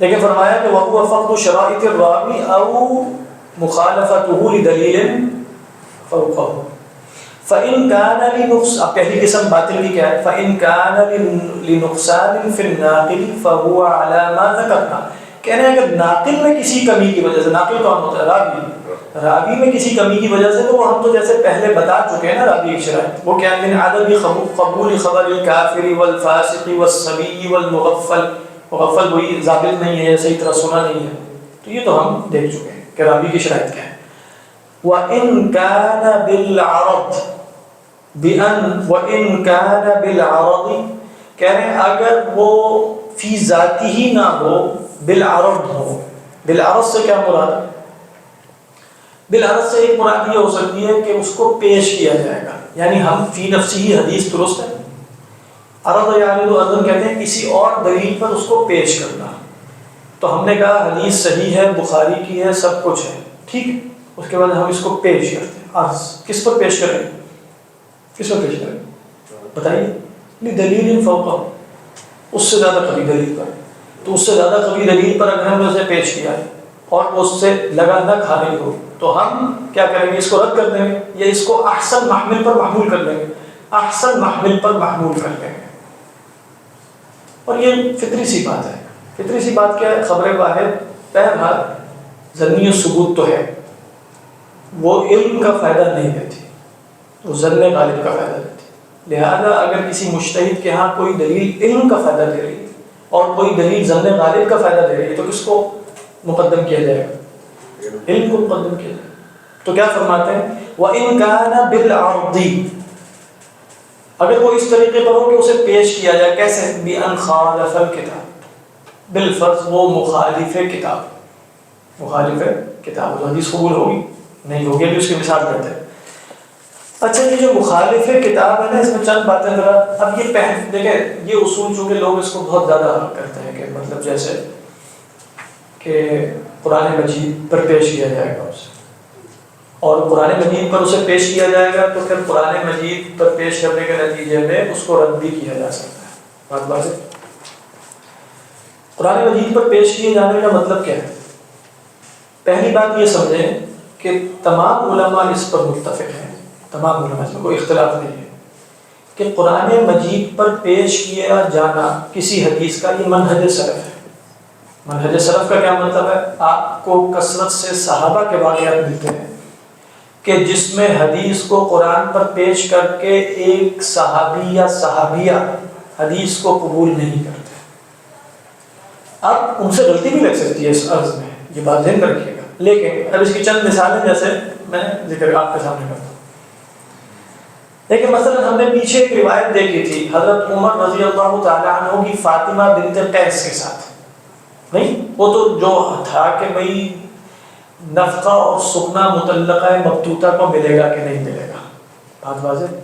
لیکن فرمایا کہ وَهُوَ فَقْدُ شَرَائِطِ الرَّاوِي أَوْ مُخَالَفَتُهُ لِدَلِيلٍ فَوْقَهُ فَإِنْ كَانَ لِنُقْصَانٍ. اب پہلی قسم باطل کی کیا ہے؟ فَإِنْ كَانَ لِنُقْصَانٍ فِي النَّاقِلِ فَهُوَ عَلَى مَا ذَكَرْنَا. کہہ رہے ہیں اگر ناقل میں کسی کمی کی وجہ سے، ناقل کون ہوتا ہے؟ راوی میں کسی کمی کی وجہ سے، تو وہ ہم تو جیسے پہلے بتا چکے ہیں نا راوی کی شرائط، وہ کیا ہے؟ عدم قبول خبر الکافر والفاسق والصبی والمغفل، مغفل وہی ضابط نہیں ہے، صحیح طرح سنا نہیں ہے، تو یہ تو ہم دیکھ چکے ہیں کہ راوی کی شرائط کیا ہے۔ وَإِن كَانَ بِالْعَرَضِ وَإِن كَانَ بِالْعَرَضِ، کہہ رہے ہیں اگر وہ فی ذاتی ہی نہ ہو، بالعرض ہو۔ بالعرض سے کیا مراد ہے؟ بالعرض سے ایک مراد یہ ہو سکتی ہے کہ اس کو پیش کیا جائے گا، یعنی ہم فی نفسی ہی حدیث درست ہے، عرض یعرض عرضاً کہتے ہیں کسی اور دلیل پر اس کو پیش کرنا، تو ہم نے کہا حدیث صحیح ہے، بخاری کی ہے، سب کچھ ہے، ٹھیک ہے، اس کے بعد ہم اس کو پیش کرتے ہیں۔ عرض کس پر پیش کریں؟ کس پر پیش کریں بتائیے؟ دلیل فوقہ، اس سے زیادہ قوی دلیل پر، تو اس سے زیادہ قوی دلیل پر اگر ہم نے اسے پیش کیا ہے اور وہ اس سے لگا نہ کھانے ہو، تو ہم کیا کریں گے؟ اس کو رد کر دیں گے، یا اس کو احسن محمل پر محمول کر دیں گے، احسن محمل پر محمول کر دیں گے۔ اور یہ فطری سی بات ہے۔ فطری سی بات کیا ہے؟ خبر واحد بہرحال ظنی ثبوت تو ہے، وہ علم کا فائدہ نہیں دیتی، وہ ظن غالب کا فائدہ دیتی۔ لہذا اگر کسی مجتہد کے ہاں کوئی دلیل علم کا فائدہ دے رہی ہے اور کوئی دلیل ظن غالب کا فائدہ دے رہی ہے، تو کس کو مقدم کیا جائے گا؟ علم کو مقدم کیا جائے گا۔ تو کیا فرماتے ہیں؟ وَإِن كَانَ بِالْعَرْضِ، اگر وہ اس طریقے پر ہو کہ اسے پیش کیا جائے، کیسے؟ بِأَنْ خَالَفَ الْكِتَابِ، بالفرض وہ مخالف کتاب، مخالف کتاب، تو حدیث قبول ہوگی نہیں ہوگی، ابھی اس کی مثال دیتے ہیں۔ اچھا یہ جو مخالف کتاب ہے نا، اس میں چند باتیں ذرا، اب یہ دیکھیں یہ اصول چونکہ لوگ اس کو بہت زیادہ کرتے ہیں کہ مطلب جیسے کہ قرآن مجید پر پیش کیا جائے گا اسے، اور قرآن مجید پر اسے پیش کیا جائے گا تو پھر قرآن مجید پر پیش کرنے کے نتیجے میں اس کو رد بھی کیا جا سکتا ہے۔ بات واضح؟ قرآن مجید پر پیش کیے جانے کا مطلب کیا ہے؟ پہلی بات یہ سمجھیں کہ تمام علماء اس پر متفق ہیں، تمام علماء، اس میں کوئی اختلاف نہیں ہے کہ قرآن مجید پر پیش کیا جانا کسی حدیث کا یہ منہج سلف ہے۔ منہج سلف کا کیا مطلب ہے؟ آپ کو کثرت سے صحابہ کے واقعات ملتے ہیں کہ جس میں حدیث کو قرآن پر پیش کر کے ایک صحابی یا صحابیہ حدیث کو قبول نہیں کرتے۔ اب ان سے غلطی بھی لگ سکتی ہے اس عرض میں، یہ بات ذہن میں رکھیے گا، لیکن اب اس کی چند مثالیں جیسے میں ذکر آپ کے سامنے کرتا ہوں۔ لیکن مثلا ہم نے پیچھے ایک روایت دیکھی تھی حضرت عمر رضی اللہ تعالیٰ عنہ کی فاطمہ بنت قیس کے ساتھ، نہیں وہ تو جو تھا کہ بھئی نفقہ اور سکنا مطلقہ مبتوتہ کو ملے گا کہ نہیں ملے گا، بات واضح۔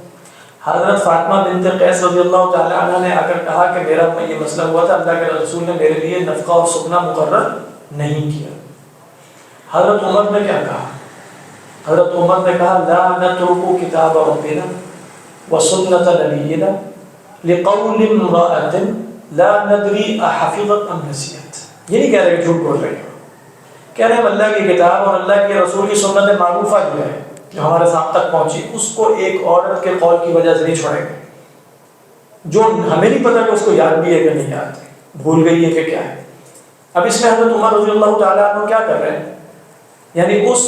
حضرت فاطمہ بنت قیس رضی اللہ تعالیٰ عنہ نے آ کر کہا کہ میرا یہ مسئلہ ہوا تھا، اللہ کے رسول نے میرے لیے نفقہ اور سکنا مقرر نہیں کیا۔ حضرت عمر نے کیا کہا؟ حضرت عمر نے کہا لا نترک کتاب ربنا وسنت نبینا لقول امرأة لا ندری احفظت ام نسیت۔ یہ نہیں کہہ رہے کہ جھوٹ بول رہے ہیں، کہہ رہے ہیں اللہ کی کتاب اور اللہ کے رسول کی سنت معروفہ جو ہے جو ہمارے ساتھ تک پہنچی، اس کو ایک عورت کے قول کی وجہ سے نہیں چھوڑیں گے، جو ہمیں نہیں پتہ کہ اس کو یاد بھی ہے کہ نہیں یاد، بھول گئی ہے کہ کیا ہے۔ اب اس میں حضرت عمر رضی اللہ تعالیٰ عنہ کیا کر رہے ہیں؟ یعنی اس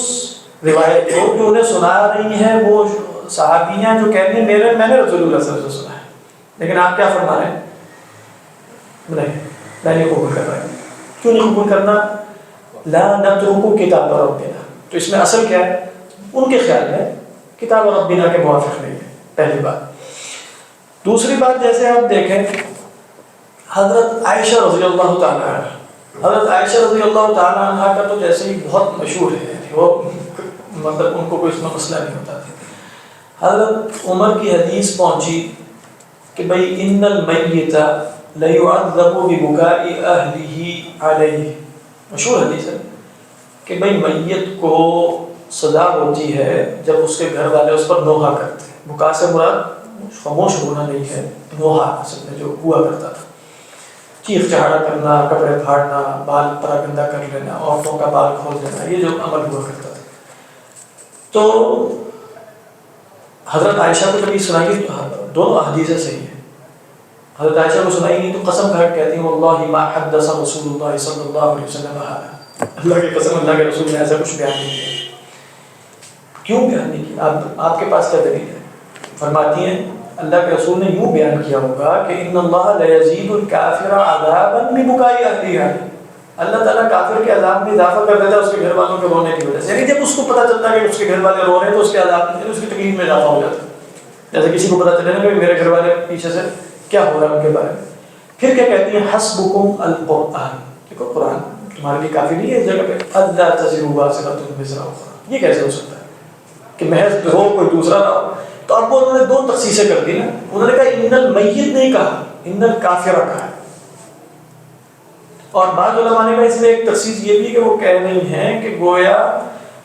روایت کو جو انہیں سنا رہی ہیں وہ صحابیاں جو کہہ رہی ہیں میں نے رسول اللہ صلی اللہ علیہ وسلم سے سنا ہے، لیکن آپ کیا فرما رہے ہیں؟ نہیں، میں نہیں قبول کر رہا ہوں۔ کیوں نہیں قبول کرنا؟ لا نترک کتاب ربنا، تو اس میں اصل کیا ہے؟ ان کے خیال میں کتاب ربنا کے موافق نہیں ہے، پہلی بات۔ دوسری بات جیسے آپ دیکھیں حضرت عائشہ رضی اللہ تعالیٰ عنہ، حضرت عائشہ رضی اللہ تعالیٰ عنہ کا تو جیسے ہی بہت مشہور ہے، وہ مطلب ان کو کوئی اس میں مسئلہ نہیں ہوتا تھا۔ حضرت عمر کی حدیث پہنچی کہ بھئی ان المیت لیعذب ببکاء اہلہ علیہ، مشہور حدیث ہے کہ بھئی میت کو سزا ہوتی ہے جب اس کے گھر والے اس پر نوحہ کرتے ہیں۔ بکا سے مراد خاموش ہونا نہیں ہے، نوحہ اصل میں جو ہوا کرتا تھا، چیخ چہاڑا کرنا، کپڑے پھاڑنا، بال پراگندہ کر لینا، عورتوں کا بال کھول دینا، یہ جو عمل ہوا کرتا تھا۔ تو حضرت عائشہ کو جب یہ سنائی، دونوں حدیثیں صحیح ہیں، حضرت عائشہ کو سنائی نہیں تو قسم کھا کے کہتی ہیں واللہ ما حدث رسول اللہ صلی اللہ علیہ وسلم هذا، اللہ کی قسم اللہ کے رسول نے ایسا کچھ بیان نہیں کیا۔ کیوں بیان نہیں کیا؟ آپ کے پاس کیا دلیل ہے؟ فرماتی ہیں اللہ کے رسول نے یوں بیان کیا ہوگا کہ ان اللہ لیزید الکافر عذابا ببکاء اہلہ، اللہ تعالیٰ کافر کے عذاب میں اضافہ کر دیتا ہے اس کے گھر والوں کے رونے کی وجہ سے، یعنی جب اس کو پتہ چلتا ہے کہ اس کے گھر والے رو رہے ہیں تو اس کے عذاب میں اس کی تکلیف میں اضافہ ہو جاتا ہے۔ جیسے کسی کو پتہ چلے نا کہ میرے گھر والے پیچھے سے کیا ہو رہا ہے ان کے بارے میں۔ پھر کیا کہتی ہیں حسبکم القرآن، دیکھو قرآن تمہارے لیے کافی نہیں ہے اس جگہ پہ، الا تزر وازرۃ وزر اخرى، یہ کیسے ہو سکتا ہے کہ محض ہو کوئی دوسرا نہ ہو؟ تو اب وہ انہوں نے دو تخصیصیں کر دی نا، انہوں نے کہا ان المیت نہیں کہا، ان الکافر کہا۔ اور بعض علماء نے کہا اس میں ایک تخصیص یہ بھی کہ وہ کہہ رہی ہیں کہ گویا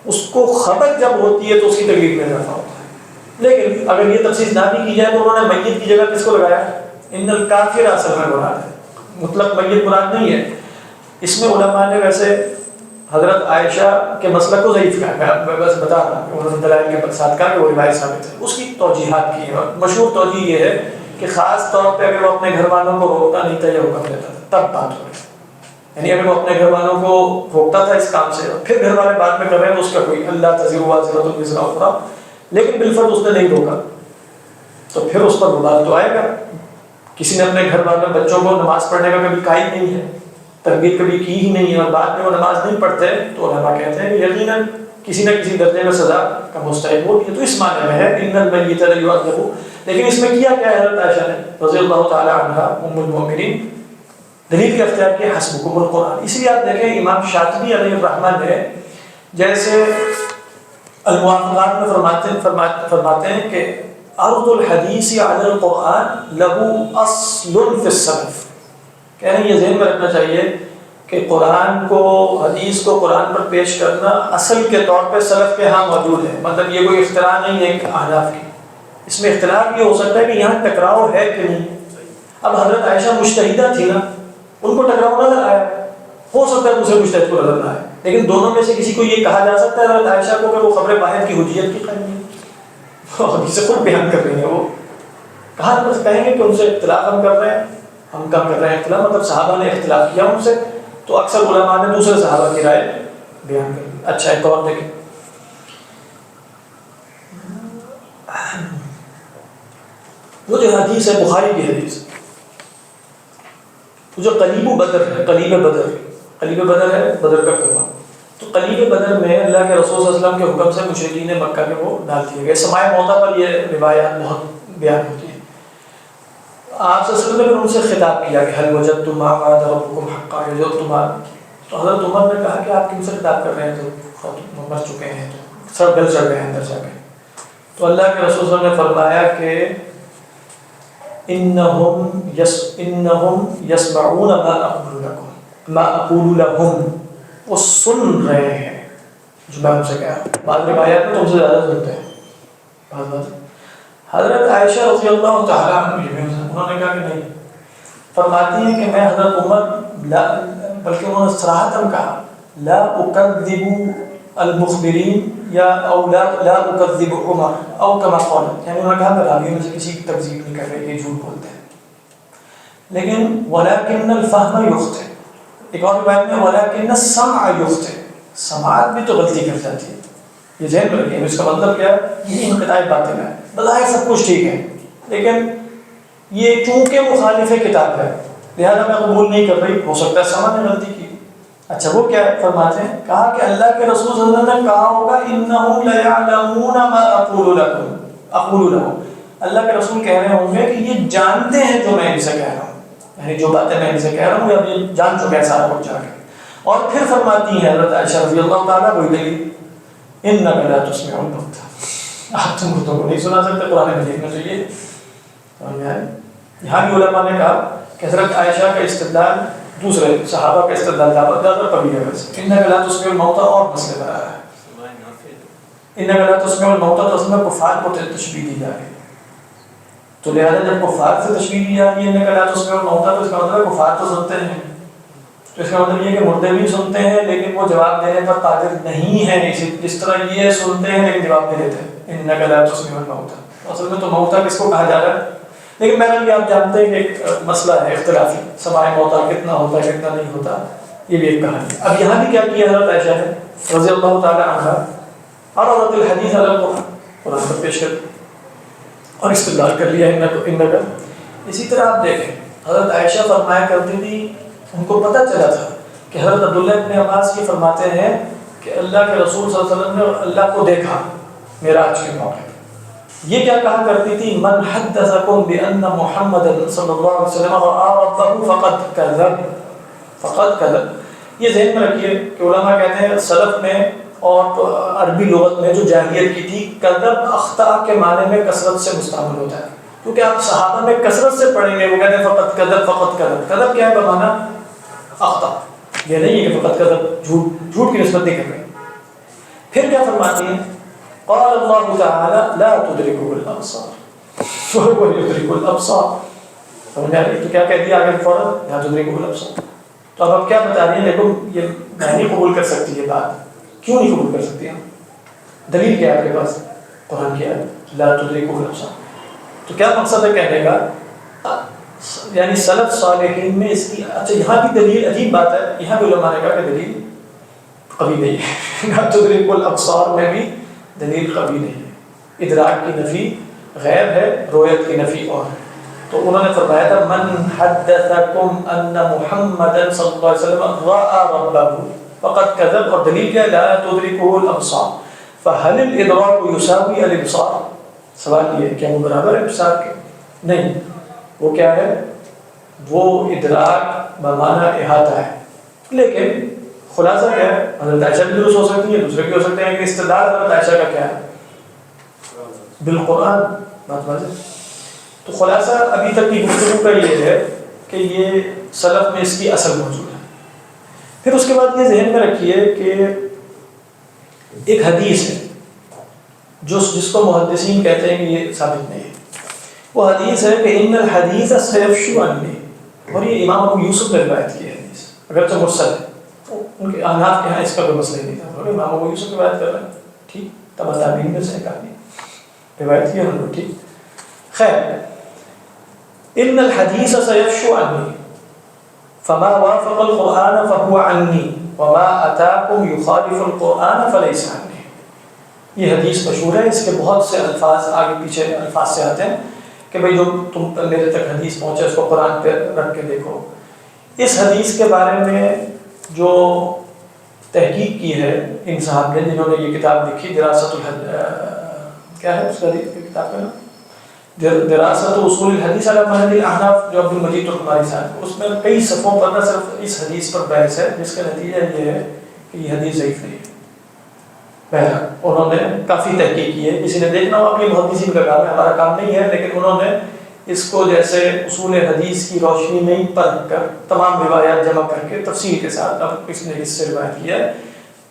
اس کو خبر جب ہوتی ہے تو اس کی تکلیف میں اضافہ ہوتا ہے، لیکن اگر یہ تخصیص نہ بھی کی جائے تو انہوں نے میت کی جگہ کس کو لگایا؟ ان الکافر اصل میں مراد ہے، مطلق میت مراد نہیں ہے۔ اس میں علماء نے ویسے حضرت عائشہ کے مسئلہ کو ضعیف کہا، میں بس بتا رہا ہوں کہ انہوں نے دلائل کے ساتھ کہا کہ وہ روایت ثابت ہے، اس کی توجیحات کی ہے، اور مشہور توجیہ یہ ہے کہ خاص طور پہ اگر وہ اپنے گھر والوں کو روکتا نہیں تھا یا حکم دیتا تھا تب بات ہو رہی، یعنی اگر وہ اپنے گھر والوں کو روکتا تھا اس کام سے اور پھر گھر والے بعد میں کر رہے ہیں تو اس کا کوئی اللہ تزر وازرۃ وزر اخرى، لیکن بالفرض اس نے نہیں روکا تو پھر اس پر وبال تو آئے گا۔ کسی نے اپنے گھر والوں بچوں کو نماز پڑھنے کا کبھی کہا ہی نہیں ہے، تربیت کبھی کی ہی نہیں ہے، اور بعد میں وہ نماز نہیں پڑھتے تو علماء کہتے ہیں کہ یقیناً کسی نہ کسی درجے میں سزا کا مستحق وہ بھی ہے، تو اس معنی میں ہے ان المیت لا یعذب۔ لیکن اس میں کیا ہے حضرت عائشہ نے رضی اللہ تعالی عنہا ام المؤمنین دلیل کے اختیار کیا حسبکم القرآن۔ اس لیے آپ دیکھیں امام شاطبی علیہ الرحمہ نے جیسے الموافقات میں فرماتے ہیں کہ عرض الحدیث علی القرآن لہو اصل فی السلف، کہہ رہے ہیں یہ ذہن میں رکھنا چاہیے کہ قرآن کو حدیث کو قرآن پر پیش کرنا اصل کے طور پہ سلف کے ہاں موجود ہے، مطلب یہ کوئی اختراع نہیں ہے کہ احناف کی۔ اس میں اختلاف یہ ہو سکتا ہے کہ یہاں ٹکراؤ ہے کہ نہیں۔ اب حضرت عائشہ مجتہدہ تھی نا، ان کو ٹکراؤ نظر آیا، ہو سکتا ہے دوسرے مجتہد کو نظر نہ آئے، لیکن دونوں میں سے کسی کو یہ کہا جا سکتا ہے حضرت عائشہ کو کہ وہ خبر واحد کی حجیت کی قائم ہے، حدیث سے خود بیان کر رہی ہیں، وہ کہاں بس کہیں گے کہ ان سے اختلاف ہم کر رہے ہیں، ہم کم کر رہے ہیں اختلاف، مطلب صحابہ نے اختلاف کیا ان سے تو اکثر علماء نے دوسرے صحابہ کی رائے بیان کر دی۔ اچھا ایک اور دیکھیں، وہ جو حدیث ہے بخاری کی حدیث، جو قلیب بدر ہے، قلیب بدر ہے بدر کا کنواں، تو قلیب بدر میں اللہ کے رسول صلی اللہ علیہ وسلم کے حکم سے مشرکین مکہ کے وہ ڈال دیے گئے۔ سماع موتا پر یہ روایات بہت بیان ہوتی ہیں۔ آپ صلی اللہ علیہ وسلم نے ان سے خطاب کیا کہ حل وجدتم ما وعد ربکم حقا، جو تمہارا، تو حضرت عمر نے کہا کہ آپ کن سے خطاب کر رہے ہیں، تو مر چکے ہیں، تو سب گل چڑھ گئے ہیں اندر جا کے۔ تو اللہ کے رسول صلی اللہ علیہ وسلم نے فرمایا کہ انہم یسمعون ما اقول لهم، وہ سن رہے ہیں جو میں ان سے کہہ رہا ہوں۔ بعض روایات میں تم سے زیادہ سنتے ہیں بعض۔ حضرت عائشہ رضی اللہ تعالیٰ عنہ انہوں نے کہا کہ نہیں، فرماتی ہیں کہ میں حضرت عمر بلکہ انہوں نے صراحتاً کہا لا اکذب المخبرین یا او لا اکذب عمر او کما قال، یعنی انہوں نے کہا میں راویوں میں سے کسی کی تکذیب نہیں کر رہے، یہ جھوٹ بولتے ہیں، لیکن ولکن الفہم یخطئ، ایک اور روایت میں ولکن السمع یخطئ، سماعت بھی تو غلطی کر جاتی ہے، یہ ذہن میں رکھیے۔ اس کا مطلب کیا ہے؟ یہ انقطاع باطل ہے، بظاہر سب کچھ ٹھیک ہے لیکن یہ چونکہ مخالف کتاب ہے لہذا میں قبول نہیں کر رہی، ہو سکتا ہے سماع نے غلطی کی۔ اچھا وہ کیا ہے فرماتے ہیں؟ کہا کہ اللہ کے رسول صلی اللہ علیہ وسلم نے کہا ہوگا انہم لیعلمون ما اقول لهم، اللہ کے رسول کہہ رہے ہوں گے کہ یہ جانتے ہیں جو میں ان سے کہہ رہا ہوں، یعنی جو باتیں میں ان سے کہہ رہا ہوں اب یہ جان چکے ہیں سارا کچھ جا کے۔ اور پھر فرماتی ہیں حضرت عائشہ رضی اللہ تعالیٰ کوئی دلیل انک لا تسمع الموتى، آپ تو مردوں کو نہیں سنا سکتے، قرآن مجید میں تو یہ یہاں بھی علماء نے کہا کہ حضرت عائشہ کا استدلال دوسرے صحابہ کا استدلال زیادہ قوی ہے، ویسے انک لا تسمع الموتى اور مسئلے بنا رہا ہے، انک لا تسمع الموتى تو اصل میں کفار کو تشبیہ دی جا رہی ہے، تو لہذا جب کفار سے تشبیہ دی جا رہی ہے انک لا تسمع الموتى تو اس کا مطلب کفار تو سنتے ہیں، تو اس کا مطلب یہ کہ مردے بھی سنتے ہیں لیکن وہ جواب دینے پر قادر نہیں ہیں، جس طرح یہ سنتے ہیں لیکن جواب دے دیتے ہیں انک لا تسمع الموتى۔ اصل میں تو موتیٰ کس کو کہا جا رہا ہے؟ لیکن بہرحال یہ آپ جانتے ہیں کہ ایک مسئلہ ہے اختلافی، سماع موتا کتنا ہوتا ہے کتنا نہیں ہوتا، یہ بھی ایک کہانی ہے۔ اب یہاں بھی کیا کیا حضرت عائشہ نے رضی اللہ تعالی عنہا عرضت الحدیث علی القرآن، قرآن پر پیش کر اور استدلال کر لیا ان کا۔ اسی طرح آپ دیکھیں حضرت عائشہ فرمایا کرتی تھی، ان کو پتہ چلا تھا کہ حضرت عبداللہ ابن عباس یہ فرماتے ہیں کہ اللہ کے رسول صلی اللہ علیہ وسلم نے اللہ کو دیکھا معراج کے موقع پر۔ یہ کیا کہا کرتی تھی، من حدثکم بان محمد صلی اللہ علیہ وسلم رأى ربه فقد کذب، فقد کذب۔ یہ ذہن میں رکھیے کہ علماء کہتے ہیں سلف میں اور عربی لغت میں جو جاہلیت کی تھی، کذب اخطاء کے معنی میں کثرت سے مستعمل ہوتا ہے، کیونکہ آپ صحابہ میں کثرت سے پڑھیں گے وہ کہتے ہیں فقط کذب فقط کذب۔ کذب کیا ہے بمعنی اخطاء، یہ نہیں ہے کہ فقط کذب جھوٹ کی نسبت نہیں کر رہے۔ پھر کیا فرماتی ہیں، قال اللہ تعالی لا تدرکه الابصار وهو يدرك الابصار۔ سمجھ آ رہی ہے؟ تو کیا کہہ دیا آگے فوراً، لا تدرکه الابصار۔ تو اب آپ کیا بتا رہی ہیں، دیکھو یہ میں نہیں قبول کر سکتی یہ بات، کیوں نہیں قبول کر سکتی ہم؟ دلیل کیا ہے آپ کے پاس؟ قرآن کی آیت لا تدرکه الابصار۔ تو کیا مقصد ہے کہنے کا، یعنی سلف صالحین میں اس کی، اچھا یہاں بھی دلیل عجیب بات ہے، یہاں بھی علماء نے کہا کہ دلیل قوی نہیں ہے، لا تدرک الابصار میں بھی دلیل قوی نہیں ہے، ادراک کی نفی غیر ہے، رؤیت کی نفی اور ہے۔ تو انہوں نے فرمایا تھا من حدثکم ان محمد صلی اللہ علیہ وسلم رأى ربه فقد کذب، اور دلیل کیا ہے لا تدرکه الابصار فهل الادراک یساوی الابصار۔ سوال یہ ہے کیا وہ برابر ہے ابصار کے؟ نہیں، وہ کیا ہے، وہ ادراک بمعنی احاطہ ہے۔ لیکن خلاصہ کیا ہے، حضرت عائشہ بھی درست ہو سکتی ہے، دوسرے بھی ہو سکتے ہیں کہ استدلال حضرت عائشہ کا کیا ہے، بالقرآن، بات واضح۔ تو خلاصہ ابھی تک کی گفتگو کا یہ ہے کہ یہ سلف میں اس کی اصل موجود ہے۔ پھر اس کے بعد یہ ذہن میں رکھیے کہ ایک حدیث ہے جس کو محدثین کہتے ہیں کہ یہ ثابت نہیں ہے، وہ حدیث ہے کہ ان الحدیث سیفشو عنی، اور یہ امام ابو یوسف نے روایت کی ہے حدیث، اگرچہ مرسل ہے، ان کے احناف کے یہاں اس کا کوئی مسئلہ نہیں تھا، امام ابو یوسف روایت کر رہے ہیں، ٹھیک، تبع تابعین میں سے ایک آدمی روایت کی ہے انہوں نے، ٹھیک، خیر، ان الحدیث سیفشو عنی فما وافق القرآن فهو عنی وما اتاکم یخالف القرآن فلیس عنی۔ یہ حدیث مشہور ہے، اس کے بہت سے الفاظ آگے پیچھے الفاظ سے آتے ہیں کہ بھئی جو تم میرے تک حدیث پہنچے اس کو قرآن پہ رکھ کے دیکھو۔ اس حدیث کے بارے میں جو تحقیق کی ہے ان صاحب نے جنہوں نے یہ کتاب لکھی، دراست کیا ہے اس کا کتاب کا نام، دراست اصول الحدیث علی منہج الاحناف، جو عبد المجید ترکمانی صاحب، اس میں کئی صفحوں پر نہ صرف اس حدیث پر بحث ہے، جس کا نتیجہ یہ ہے کہ یہ حدیث ضعیف نہیں ہے۔ بہرحال انہوں نے کافی تحقیق کی ہے، کسی نے دیکھنا ہو اپنی محدثین کا کام ہے، ہمارا کام نہیں ہے، لیکن انہوں نے اس کو جیسے اصول حدیث کی روشنی میں ہی پرکھ کر تمام روایات جمع کر کے تفصیل کے ساتھ اب کسی نے اس سے روایت کیا ہے،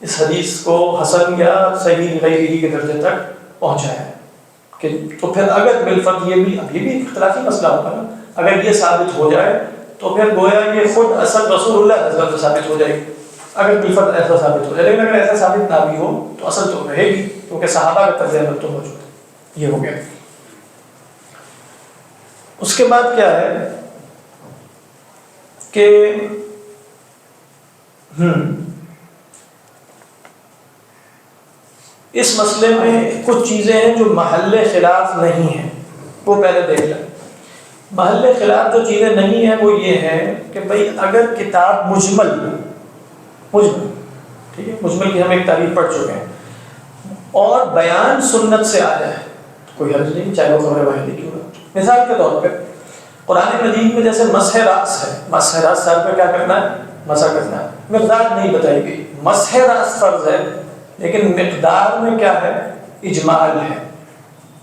اس حدیث کو حسن یا صحیح غیری کے درجے تک پہنچایا ہے کہ تو پھر اگر بالفرض یہ بھی، اب یہ بھی اختلافی مسئلہ ہوگا نا، اگر یہ ثابت ہو جائے تو پھر گویا یہ خود اصل رسول اللہ حضرت سے ثابت ہو جائے گی، اگر بالفرض ایسا ثابت ہو جائے، لیکن اگر ایسا ثابت نہ بھی ہو تو اصل تو رہے گی، کیونکہ صحابہ کا طرز عمل تو موجود ہے۔ یہ ہو گیا۔ اس کے بعد کیا ہے کہ اس مسئلے میں کچھ چیزیں ہیں جو محل خلاف نہیں ہیں، وہ پہلے دیکھ لیں۔ محل خلاف جو چیزیں نہیں ہیں وہ یہ ہے کہ بھئی اگر کتاب مجمل ٹھیک ہے، مجمل کی ہم ایک تعریف پڑھ چکے ہیں، اور بیان سنت سے آ جائے تو کوئی حرج نہیں، چاہے وہ خبر واحدی کیوں نہ۔ مثال کے طور پہ قرآن مجید میں جیسے مسح راس ہے، مسح راس سر پہ کیا کرنا ہے، مسح کرنا ہے، مقدار نہیں بتائی گئی، مسح راس فرض ہے لیکن مقدار میں کیا ہے، اجمال ہے۔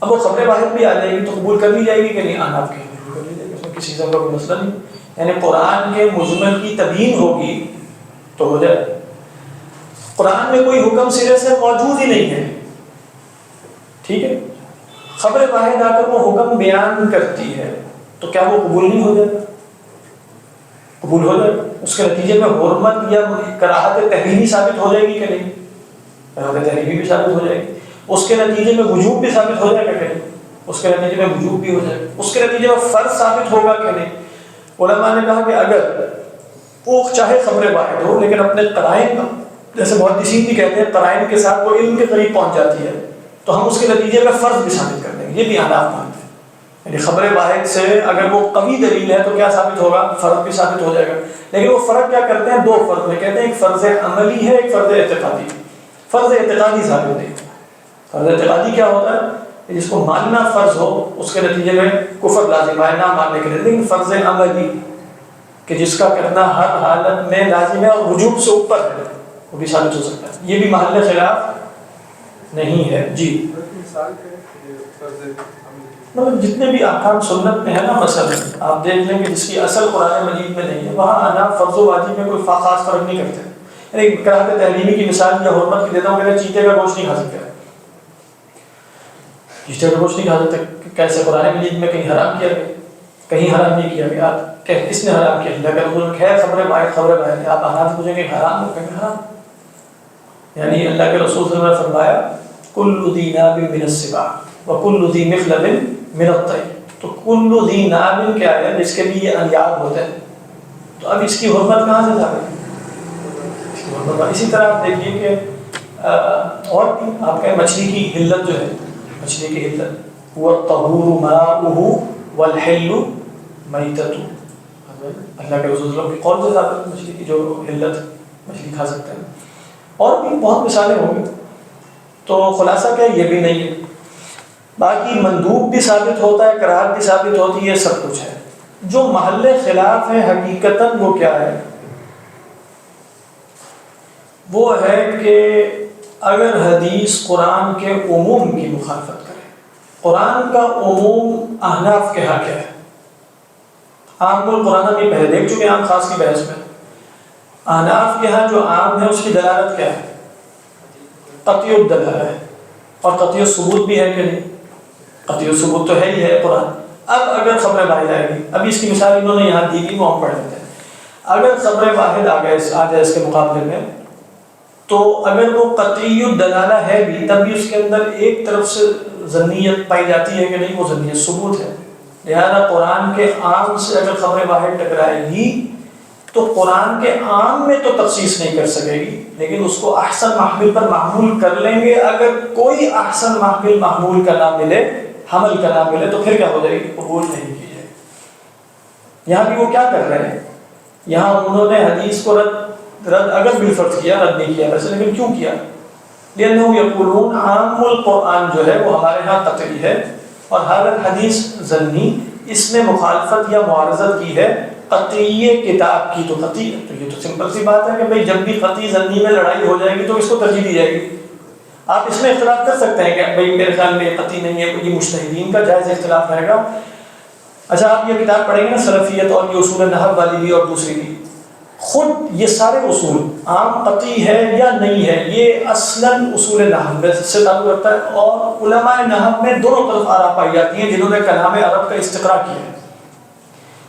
اب وہ خبر واحد بھی آ جائے گی تو قبول کر لی جائے گی کہ نہیں، آنا آپ کے قبول کر لی جائے گی، اس میں کسی قسم کا کوئی مسئلہ نہیں، یعنی قرآن کے مجمل کی تبیین ہوگی تو ہو جائے۔ قرآن میں کوئی حکم سرے سے موجود ہی نہیں ہے، ٹھیک ہے، خبر واحد آ کر وہ حکم بیان کرتی ہے تو کیا وہ قبول نہیں ہو جائے؟ قبول ہو جائے، اس کے نتیجے میں حرمت یا کراہت تحریمی ثابت ہو جائے گی کہ نہیں، کراہت تحریمی بھی ثابت ہو جائے گی، اس کے نتیجے میں وجوب بھی ثابت ہو جائے گا کہ نہیں، اس کے نتیجے میں وجوب بھی ہو جائے گا، اس کے نتیجے میں فرض ثابت ہوگا کہ نہیں؟ علماء نے کہا کہ اگر وہ چاہے خبر واحد ہو لیکن اپنے قرائن، جیسے محدثین بھی کہتے ہیں قرائن کے ساتھ وہ علم کے قریب پہنچ جاتی ہے تو ہم اس کے نتیجے میں فرض بھی ثابت کر دیں گے، یہ بھی احناف مانتے ہیں۔ یعنی خبر واحد سے اگر وہ قوی دلیل ہے تو کیا ثابت ہوگا؟ فرض بھی ثابت ہو جائے گا۔ لیکن وہ فرق کیا کرتے ہیں؟ دو فرق میں کہتے ہیں، ایک فرض عملی ہے، ایک فرض اعتقادی۔ فرض اعتقادی ثابت نہیں۔ فرض اعتقادی کیا ہوتا ہے؟ جس کو ماننا فرض ہو اس کے نتیجے میں کفر لازم ہے نہ ماننے کے لیے۔ لیکن فرض عملی کہ جس کا کرنا ہر حالت میں لازم ہے اور وجوب سے اوپر ہے، وہ بھی ثابت ہو سکتا ہے، یہ بھی محل خلاف نہیں ہے۔ جی مطلب جتنے بھی احکام سنت میں ہے نا، مثلا آپ دیکھ لیں کہ جس کی اصل قرآن مجید میں نہیں ہے، وہاں احناف فرض و واجب میں کوئی خاص فرق نہیں کرتے۔ یعنی کراہت تحریمی کی مثال یا حرمت کی دیتا ہوں کہ چیتے کا گوشت نہیں کھا سکتے، چیتے کا گوشت نہیں کھا سکتے، کیسے قرآن مجید میں کہیں حرام کیا گیا، کہیں حرام نہیں کیا گیا، کہ کس نے حرام کیا؟ اللہ کا رسول خیر خبر باہر آپ احناف پوچھیں گے حرام ہو، کہیں حرام، یعنی اللہ کے رسول صلی اللہ علیہ وسلم نے فرمایا کل ذی ناب من السباع وکل ذی مخلب من الطیر، تو کل ذی ناب کیا ہے؟ جس کے بھی یہ انیاب ہوتے ہیں، تو اب اس کی حرمت کہاں سے ثابت ہے؟ اسی طرح آپ دیکھیے کہ اور بھی آپ کہیں مچھلی کی حلت جو ہے، مچھلی کی حلت وہ الطہور ماؤہ والحل میتۃ، اللہ کے رسول صلی اللہ علیہ وسلم کی قول سے ثابت مچھلی کی جو حلت، مچھلی کھا سکتے ہیں۔ اور بھی بہت مثالیں ہوں گی، تو خلاصہ کیا یہ بھی نہیں ہے۔ باقی مندوب بھی ثابت ہوتا ہے، کراہت بھی ثابت ہوتی ہے، سب کچھ ہے۔ جو محل خلاف ہے حقیقتاً وہ کیا ہے؟ وہ ہے کہ اگر حدیث قرآن کے عموم کی مخالفت کرے، قرآن کا عموم احناف کے ہاں کیا ہے؟ عام القرآن بھی پہلے دیکھ چکے ہیں، عام خاص کی بحث میں۔ احناف کے ہاں جو عام ہے اس کی دلالت کیا ہے؟ قطعی الدلالہ ہے، اور قطعی الثبوت بھی ہے کہ نہیں؟ قطعی الثبوت تو ہے ہی ہے قرآن۔ اب اگر خبر واحد آئے گی، ابھی اس کی مثال انہوں نے یہاں دی تھی، وہ ہم پڑھ لیتے ہیں۔ اگر خبر واحد آ جائے اس کے مقابلے میں، تو اگر وہ قطعی الدلالہ ہے بھی تب بھی اس کے اندر ایک طرف سے ظنیت پائی جاتی ہے کہ نہیں، وہ ظنیت ثبوت ہے۔ لہذا قرآن کے عام سے اگر خبر واحد ٹکرائے گی تو قرآن کے عام میں تو تخصیص نہیں کر سکے گی، لیکن اس کو احسن محمل پر محمول کر لیں گے۔ اگر کوئی احسن محمل محمول کا نہ ملے، حمل کا نہ ملے، تو پھر کیا ہو جائے گی؟ قبول نہیں کی جائے گی۔ یہاں بھی وہ کیا کر رہے ہیں؟ یہاں انہوں نے حدیث کو رد اگر بالفرض کیا، رد نہیں کیا ویسے، لیکن کیوں کیا؟ لأنهم يقولون عام القرآن جو ہے وہ ہمارے ہاں قطعی ہے، اور حالت حدیث ظنی، اس نے مخالفت یا معارضت کی ہے قطعی کتاب کی، تو قطعی، تو یہ تو سمپل سی بات ہے کہ بھئی جب بھی قطعی ظنی میں لڑائی ہو جائے گی تو اس کو ترجیح دی جائے گی۔ آپ اس میں اختلاف کر سکتے ہیں کہ بھئی میرے خیال میں قطعی نہیں ہے، یہ مجتہدین کا جائز اختلاف رہے گا۔ اچھا آپ یہ کتاب پڑھیں گے نا سلفیت اور یہ اصول نحو والی بھی اور دوسری بھی، خود یہ سارے اصول عام قطعی ہے یا نہیں ہے، یہ اصلاً اصول نحو سے تعلق رکھتا ہے، اور علماء نحو میں دونوں طرف آراء پائی جاتی ہیں جنہوں نے کلام عرب کا استقراء کیا ہے،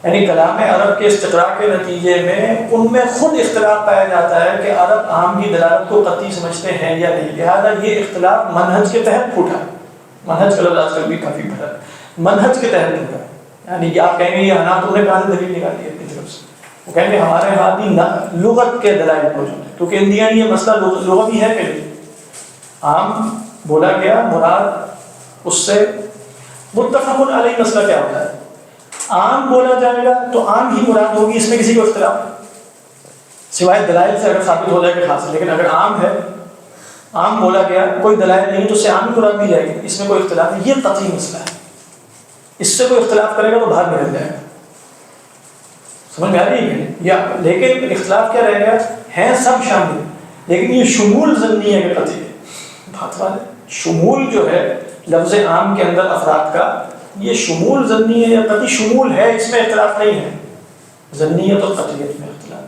یعنی کلام عرب کے استقراء کے نتیجے میں ان میں خود اختلاف پایا جاتا ہے کہ عرب عام کی دلالت کو قطعی سمجھتے ہیں یا نہیں۔ لہذا یہ اختلاف منہج کے تحت پھوٹا، منہج کا لفظ آج کل بھی کافی بڑا، منہج کے تحت پھوٹا، یعنی آپ کہیں گے یہ حناف تم نے کہاں سے دلیل نکالی ہے اپنی طرف سے، وہ کہیں گے ہمارے ہاں بھی لغت کے دلائل موجود ہیں، کیونکہ اندیا یہ مسئلہ لغوی ہے کہ نہیں، عام بولا گیا مراد اس سے متفق علیہ مسئلہ کیا ہوتا ہے؟ عام بولا جائے گا تو عام ہی مراد ہوگی، اس میں کسی کو اختلاف سوائے دلائل سے اگر ثابت ہو جائے گا خاص، لیکن اگر عام ہے، عام بولا گیا کوئی دلائل نہیں تو اس سے عام ہی مراد دی جائے گی، اس میں کوئی اختلاف نہیں، یہ قطعی مسئلہ ہے، اس سے کوئی اختلاف کرے گا تو باہر نکل جائے گا، سمجھ میں آ رہی ہے یا؟ لیکن اختلاف کیا رہے گا؟ ہیں سب شامل، لیکن یہ شمول ضمنی ہے کہ قطعی ہے، بات والے شمول جو ہے لفظ عام کے اندر افراد کا، یہ شمول ضمنی ہے یا قطعی؟ شمول ہے، اس میں اختلاف نہیں ہے، ضمنیت اور قطعیت میں اختلاف۔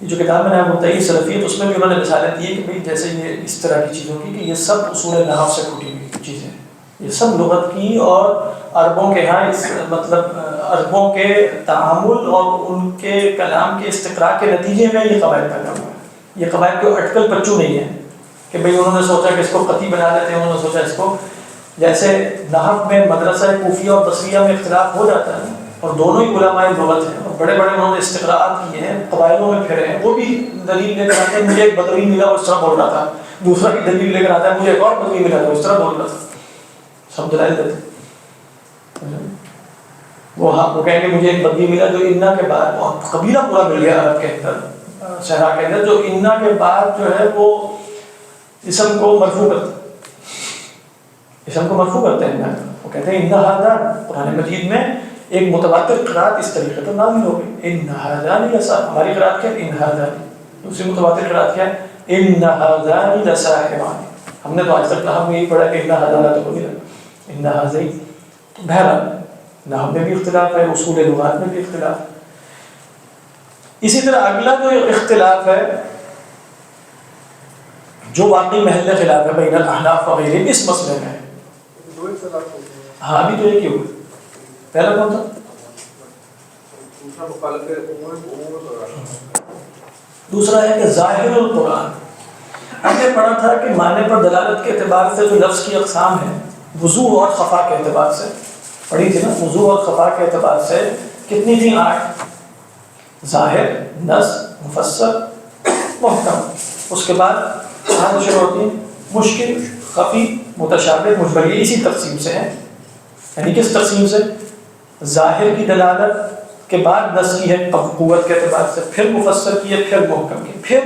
یہ جو کتاب میں نے آپ کو بتائی سلفیت، اس میں بھی انہوں نے مثالیں دی ہے کہ بھئی جیسے یہ اس طرح کی چیزوں کی کہ یہ سب اصول نحو سے ٹوٹی ہوئی چیزیں، یہ سب لغت کی اور عربوں کے ہاں مطلب عربوں کے تعامل اور ان کے کلام کے استقراء کے نتیجے میں یہ قواعد پیدا ہوا ہے۔ یہ قواعد کوئی اٹکل پچو نہیں ہے کہ بھئی انہوں نے سوچا کہ اس کو قطعی بنا دیتے ہیں، انہوں نے سوچا اس کو جیسے نحو میں مدرسہ کوفیہ اور بصریہ میں اختلاف ہو جاتا ہے اور دونوں ہی علماء لغت ہیں اور بڑے بڑے انہوں نے استقراءات کیے ہیں، قبائلوں میں پھرے ہیں، وہ بھی دلیل لے کر آتے ہیں مجھے ایک بدوی ملا اور اس طرح بول رہا تھا، دوسرا بھی دلیل لے کر آتا ہے مجھے ایک اور بدوی ملا تھا اس طرح بول رہا تھا، سب دلائل دیتے ہیں۔ وہ کہیں گے مجھے ایک بدوی ملا جو انا کے بعد قبیلہ پورا مل گیا عرب کے اندر، صحرا کے اندر، جو انا کے بعد جو ہے وہ اسم کو مرفوع کرتا ہے، اسم کو مرفوع کرتے ہیں، وہ کہتے ہیں انا ہذان، قرآن مجید میں ایک متواتر قرات اس طریقے پر نازل ہو گئی، ان ہذان لساحران، ہماری قرات کیا ہے ان ہذان، دوسری متواتر قرات کیا ہے ان ہذان لساحران، ہم نے تو آج تک نحو میں یہی پڑھا کہ ان ہذان تو کبھی ان ہذین، بہرحال نحو میں بھی اختلاف ہے، اصول لغات میں بھی اختلاف ہے۔ اسی طرح اگلا جو اختلاف ہے جو واقعی محل خلاف ہے بین الاحناف وغیرہ اس مسئلے میں، ہاں ابھی تو ایک ہی ہوگا، پہلا کون تھا؟ دوسرا ہے کہ ظاہر القرآن، ہم نے پڑھا تھا کہ معنی پر دلالت کے اعتبار سے جو لفظ کی اقسام ہیں وضوح اور خفا کے اعتبار سے پڑھی تھی نا، وضوح اور خفا کے اعتبار سے کتنی تھیں؟ 8، ظاہر، نص، مفسر، محکم، اس کے بعد شروع ہوتی ہیں مشکل، خفی، متشابہ، مجمل، اسی تقسیم سے ہیں، یعنی کس تقسیم سے؟ ظاہر کی دلالت کے بعد نص کی ہے قوت کے اعتبار سے، پھر مفسر کی ہے، پھر محکم کی، پھر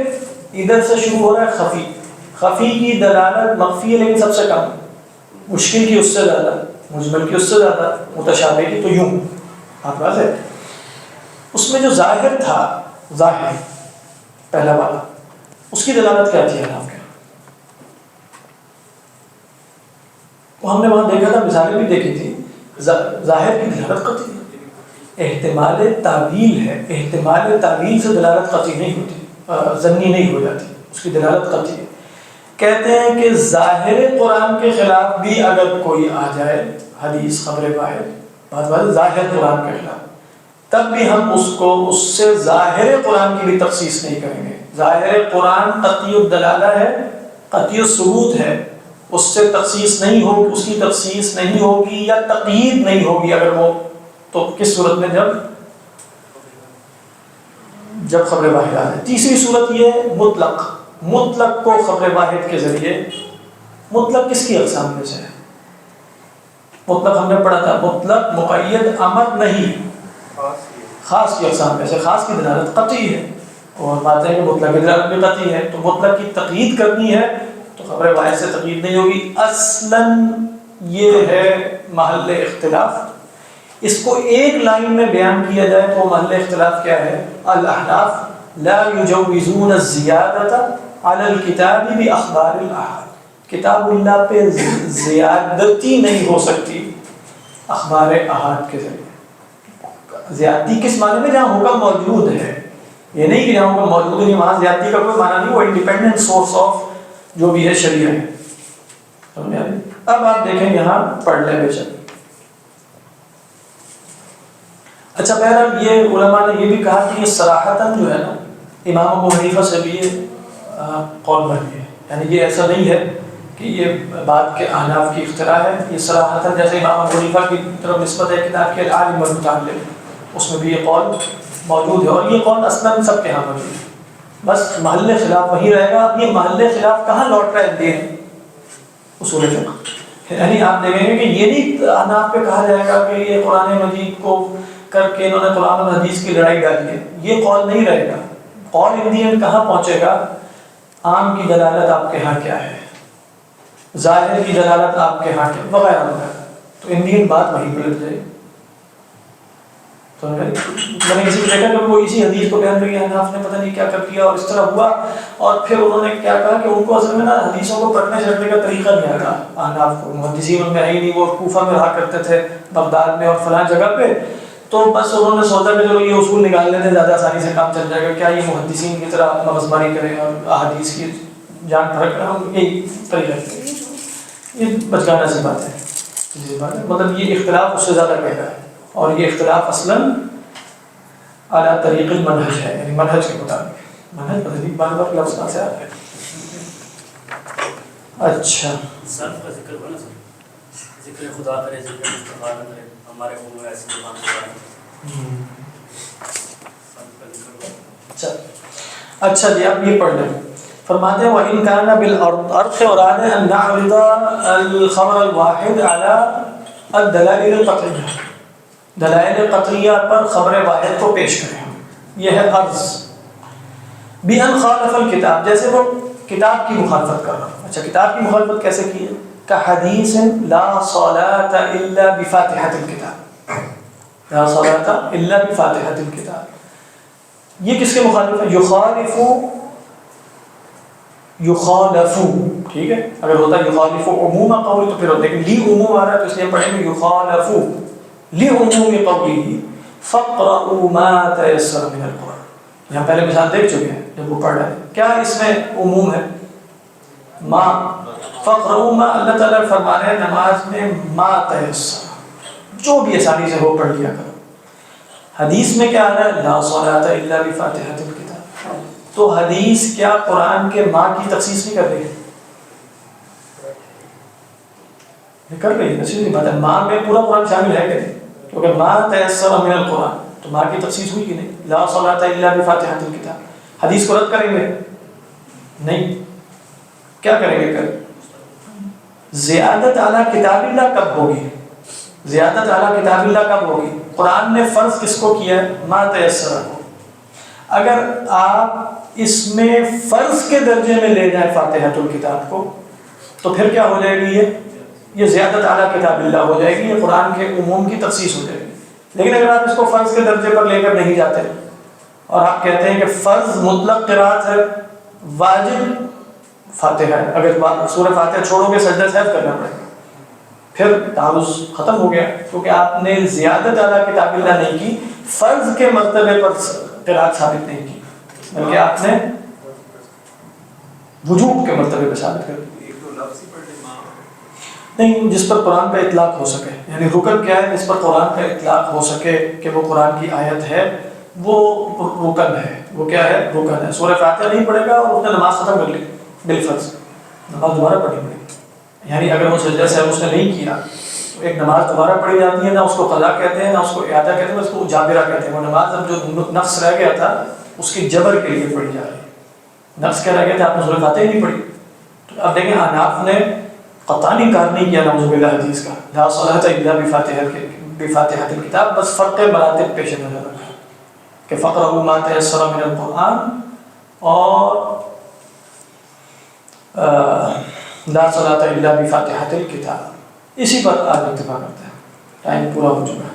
ادھر سے شروع ہو رہا ہے خفی، خفی کی دلالت مخفی ہے لیکن سب سے کم، مشکل کی اس سے زیادہ، مجمل کی اس سے زیادہ، متشابہ کی تو یوں، آپ واضح ہے۔ اس میں جو ظاہر تھا، ظاہر پہلا والا، اس کی دلالت کیا تھی آپ کے؟ وہ ہم نے وہاں دیکھا تھا، مثالیں بھی دیکھی تھی، ظاہر کی دلالت قطعی احتمال تعویل ہے، احتمال تعویل سے دلالت قطعی نہیں ہوتی، ظنی نہیں ہو جاتی، اس کی دلالت قطعی ہے۔ کہتے ہیں کہ ظاہر قرآن کے خلاف بھی اگر کوئی آ جائے حدیث خبر واحد، بات بات ظاہر قرآن کے خلاف، تب بھی ہم اس سے ظاہر قرآن کی بھی تخصیص نہیں کریں گے۔ ظاہر قرآن قطعی الدلالہ ہے، قطعی الثبوت ہے، اس سے تخصیص نہیں ہوگی، اس کی تخصیص نہیں ہوگی یا تقیید نہیں ہوگی، اگر وہ تو کس صورت میں؟ جب خبر واحد آ جائے۔ تیسری صورت یہ ہے مطلق کو خبر واحد کے ذریعے، مطلق کس کی اقسام میں سے ہے؟ مطلق ہم نے پڑھا تھا، مطلق مقید امر نہیں، خاص کی اقسام میں سے، خاص کی دلالت قطعی ہے، اور بات ہے کہ مطلق کی دلالت بھی قطعی ہے، تو مطلق کی تقیید کرنی ہے تو خبر واحد سے تقیید نہیں ہوگی۔ اصلاً یہ ہے محل اختلاف، اس کو ایک لائن میں بیان کیا جائے تو محل اختلاف کیا ہے؟ الاحناف لا یجوزون الزیادۃ علی الکتاب باخبار الاحاد، کتاب اللہ پہ زیادتی نہیں ہو سکتی اخبار احاد کے ذریعے۔ زیادتی کس معنی میں؟ جہاں حکم موجود ہے، یہ نہیں کہ جہاں حکم موجود ہے وہاں زیادتی کا کوئی معنی نہیں، وہ انڈیپینڈنٹ سورس آف جو بھی ہے شریعہ ہے۔ سمجھ آئی؟ اب آپ دیکھیں یہاں پڑھ لیں بے شک۔ اچھا بہرحال یہ علماء نے یہ بھی کہا کہ یہ صراحتاً جو ہے نا امام ابو حنیفہ سے بھی یہ قول مروی ہے، یعنی یہ ایسا نہیں ہے کہ یہ بات کے احناف کی اختراع ہے، یہ صراحتاً جیسے امام ابو حنیفہ کی طرف نسبت ہے کتاب کے العالم والمتعلم، اس میں بھی یہ قول موجود ہے، اور یہ قول اصلاً سب کے ہاں موجود ہے، بس محل خلاف وہی رہے گا۔ اب یہ محل خلاف کہاں لوٹ رہا ہے؟ دین اصول فقہ، یعنی آپ دیکھیں گے کہ یہ نہیں احناف پہ کہا جائے گا کہ یہ قرآن مجید کو کر کے انہوں نے قرآن و حدیث کی لڑائی ڈالی ہے، یہ قول نہیں رہے گا۔ قول انڈین کہاں پہنچے گا؟ عام کی دلالت آپ کے ہاں کیا ہے، ظاہر کی دلالت آپ کے ہاں کیا، وغیرہ وغیرہ، تو انڈین بات وہیں پلٹ جائے۔ تو میں نے کسی کو دیکھا کہ وہ اسی حدیث کو بیان کری احناف نے پتہ نہیں کیا کر دیا اور اس طرح ہوا، اور پھر انہوں نے کیا کہا کہ ان کو اصل میں نا حدیثوں کو پڑھنے چڑھنے کا طریقہ نہیں آتا احناف کو، محدثین ان میں ہے ہی نہیں، وہ کوفہ میں رہا کرتے تھے، بغداد میں اور فلاں جگہ پہ، تو بس انہوں نے سوچا کہ چلو یہ اصول نکال لیتے زیادہ آسانی سے کام چل جائے گا، کیا یہ محدثین کی طرح مغز ماری کریں اور احادیث کی جان پھڑک کریں، ہم یہی طریقہ، یہ بچگانہ سی بات ہے، مطلب یہ اختلاف اس سے زیادہ گہرا ہے، اور یہ اختلاف اصلاً اعلیٰ طریق المنہج ہے، یعنی منہج کے مطابق، منہج بدلی بار بار لفظ سے آتا ہے۔ اچھا صرف کا ذکر ہوا نا سر، ذکر خدا کرے, ذکر مصطفیٰ نہ کرے, ہمارے قوم میں ایسی زبان سے اچھا جی آپ یہ پڑھ لیں. فرماتے ہیں وَإِنْ كَانَ بِالْأَرْضِ أُرَادَ أَنْ نَعْرِضَ الْخَبَرَ الْوَاحِدَ عَلَى الدَّلَائِلِ الْقَطْعِيَّةِ, دلائل قطعیہ پر خبر واحد کو پیش کریں. یہ ہے عرض. بِأَنْ خَالَفَ الْكِتَاب, جیسے وہ کتاب کی مخالفت کر رہا. اچھا کتاب کی مخالفت کیسے کی ہے؟ كَحَدِيثٍ لَا صَلَاةَ إِلَّا بِفَاتِحَةِ الْكِتَاب, لَا صَلَاةَ إِلَّا بِفَاتِحَةِ الْكِتاب. یہ کس کے مخالف ہے؟ یخالفو, ٹھیک ہے. اگر ہوتا یخالفو عموم قول تو پھر ہوتا, لیکن لی عموم آ رہا ہے تو اس لیے پڑھیں گے یخالفو لی عموم قولی فقرؤوا ما تيسر من القرآن. یہاں پہلے مثال دیکھ چکے ہیں جب وہ پڑھ رہے ہیں. کیا اس میں عموم ہے؟ ما فقرؤوا ما, اللہ تعالیٰ فرما رہے ہیں نماز میں ما تيسر, جو بھی آسانی سے ہو پڑھ لیا کرو. حدیث میں کیا آ رہا ہے؟ لا صلاۃ الا بفاتحۃ الکتاب. تو حدیث کیا قرآن کے ماں کی تخصیص نہیں کر رہی ہے؟ کر رہی ہے. اچھی بات ہے, ماں میں پورا قرآن شامل ہے کہ نہیں؟ کیونکہ ماں تیسر من القرآن, تو ماں کی تخصیص ہوئی کہ نہیں؟ لا صلاۃ الا بفاتحۃ الکتاب. حدیث کو رد کریں گے نہیں, کیا کریں گے؟ کر زیادت اعلیٰ کتاب اللہ کب ہوگی؟ زیادت اعلیٰ کتاب اللہ کب ہوگی؟ قرآن نے فرض کس کو کیا ہے؟ ما تیسر کو. اگر آپ اس میں فرض کے درجے میں لے جائیں فاتحۃ الکتاب کو تو پھر کیا ہو جائے گی؟ یہ زیادت اعلیٰ کتاب اللہ ہو جائے گی, یہ قرآن کے عموم کی تخصیص ہو جائے گی. لیکن اگر آپ اس کو فرض کے درجے پر لے کر نہیں جاتے اور آپ کہتے ہیں کہ فرض مطلق قرات ہے, واجب فاتحہ ہے, اگر سورہ فاتحہ چھوڑو گے سجدہ صحت کرنا پڑے گا, پھر تعارض ختم ہو گیا, کیونکہ آپ نے زیادت اعلیٰ کتاب اللہ نہیں کی, فرض کے مرتبے پر قرات ثابت نہیں کی, بلکہ آپ نے وجوب کے مرتبے پہ ثابت کر دی. نہیں, جس پر قرآن کا اطلاق ہو سکے, یعنی رکن کیا ہے؟ جس پر قرآن کا اطلاق ہو سکے کہ وہ قرآن کی آیت ہے, وہ رکن ہے. وہ کیا ہے؟ رکن ہے. سورہ فاتحہ نہیں پڑھے گا اور اس نے نماز ختم کر لی بالفرض, نماز دوبارہ پڑھنی پڑے گی. یعنی اگر وہ سجدہ صاحب اس نے نہیں کیا تو ایک نماز دوبارہ پڑھی جاتی ہے, نہ اس کو قضا کہتے ہیں, نہ اس کو اعادہ کہتے ہیں, اس کو جابرہ کہتے ہیں. وہ نماز اب جو نقص رہ گیا تھا اس کی جبر کے لیے پڑھی جا رہی ہے. نقص کیا رہ گیا تھا؟ آپ نے سورہ فاتحہ ہی نہیں پڑھی. تو اب دیکھیں احناف نے قطعی انکار نہیں کیا نعوذ باللہ حدیث کا, لا صلاۃ الا بفاتحۃ الکتاب, بس فرق مراتب پیش نظر رکھا کہ فقرؤوا ما تيسر من القرآن اور لا صلاۃ الا بفاتحۃ الکتاب. اسی پر آج اتفاق کرتے ہیں. ٹائم پورا ہو چکا ہے,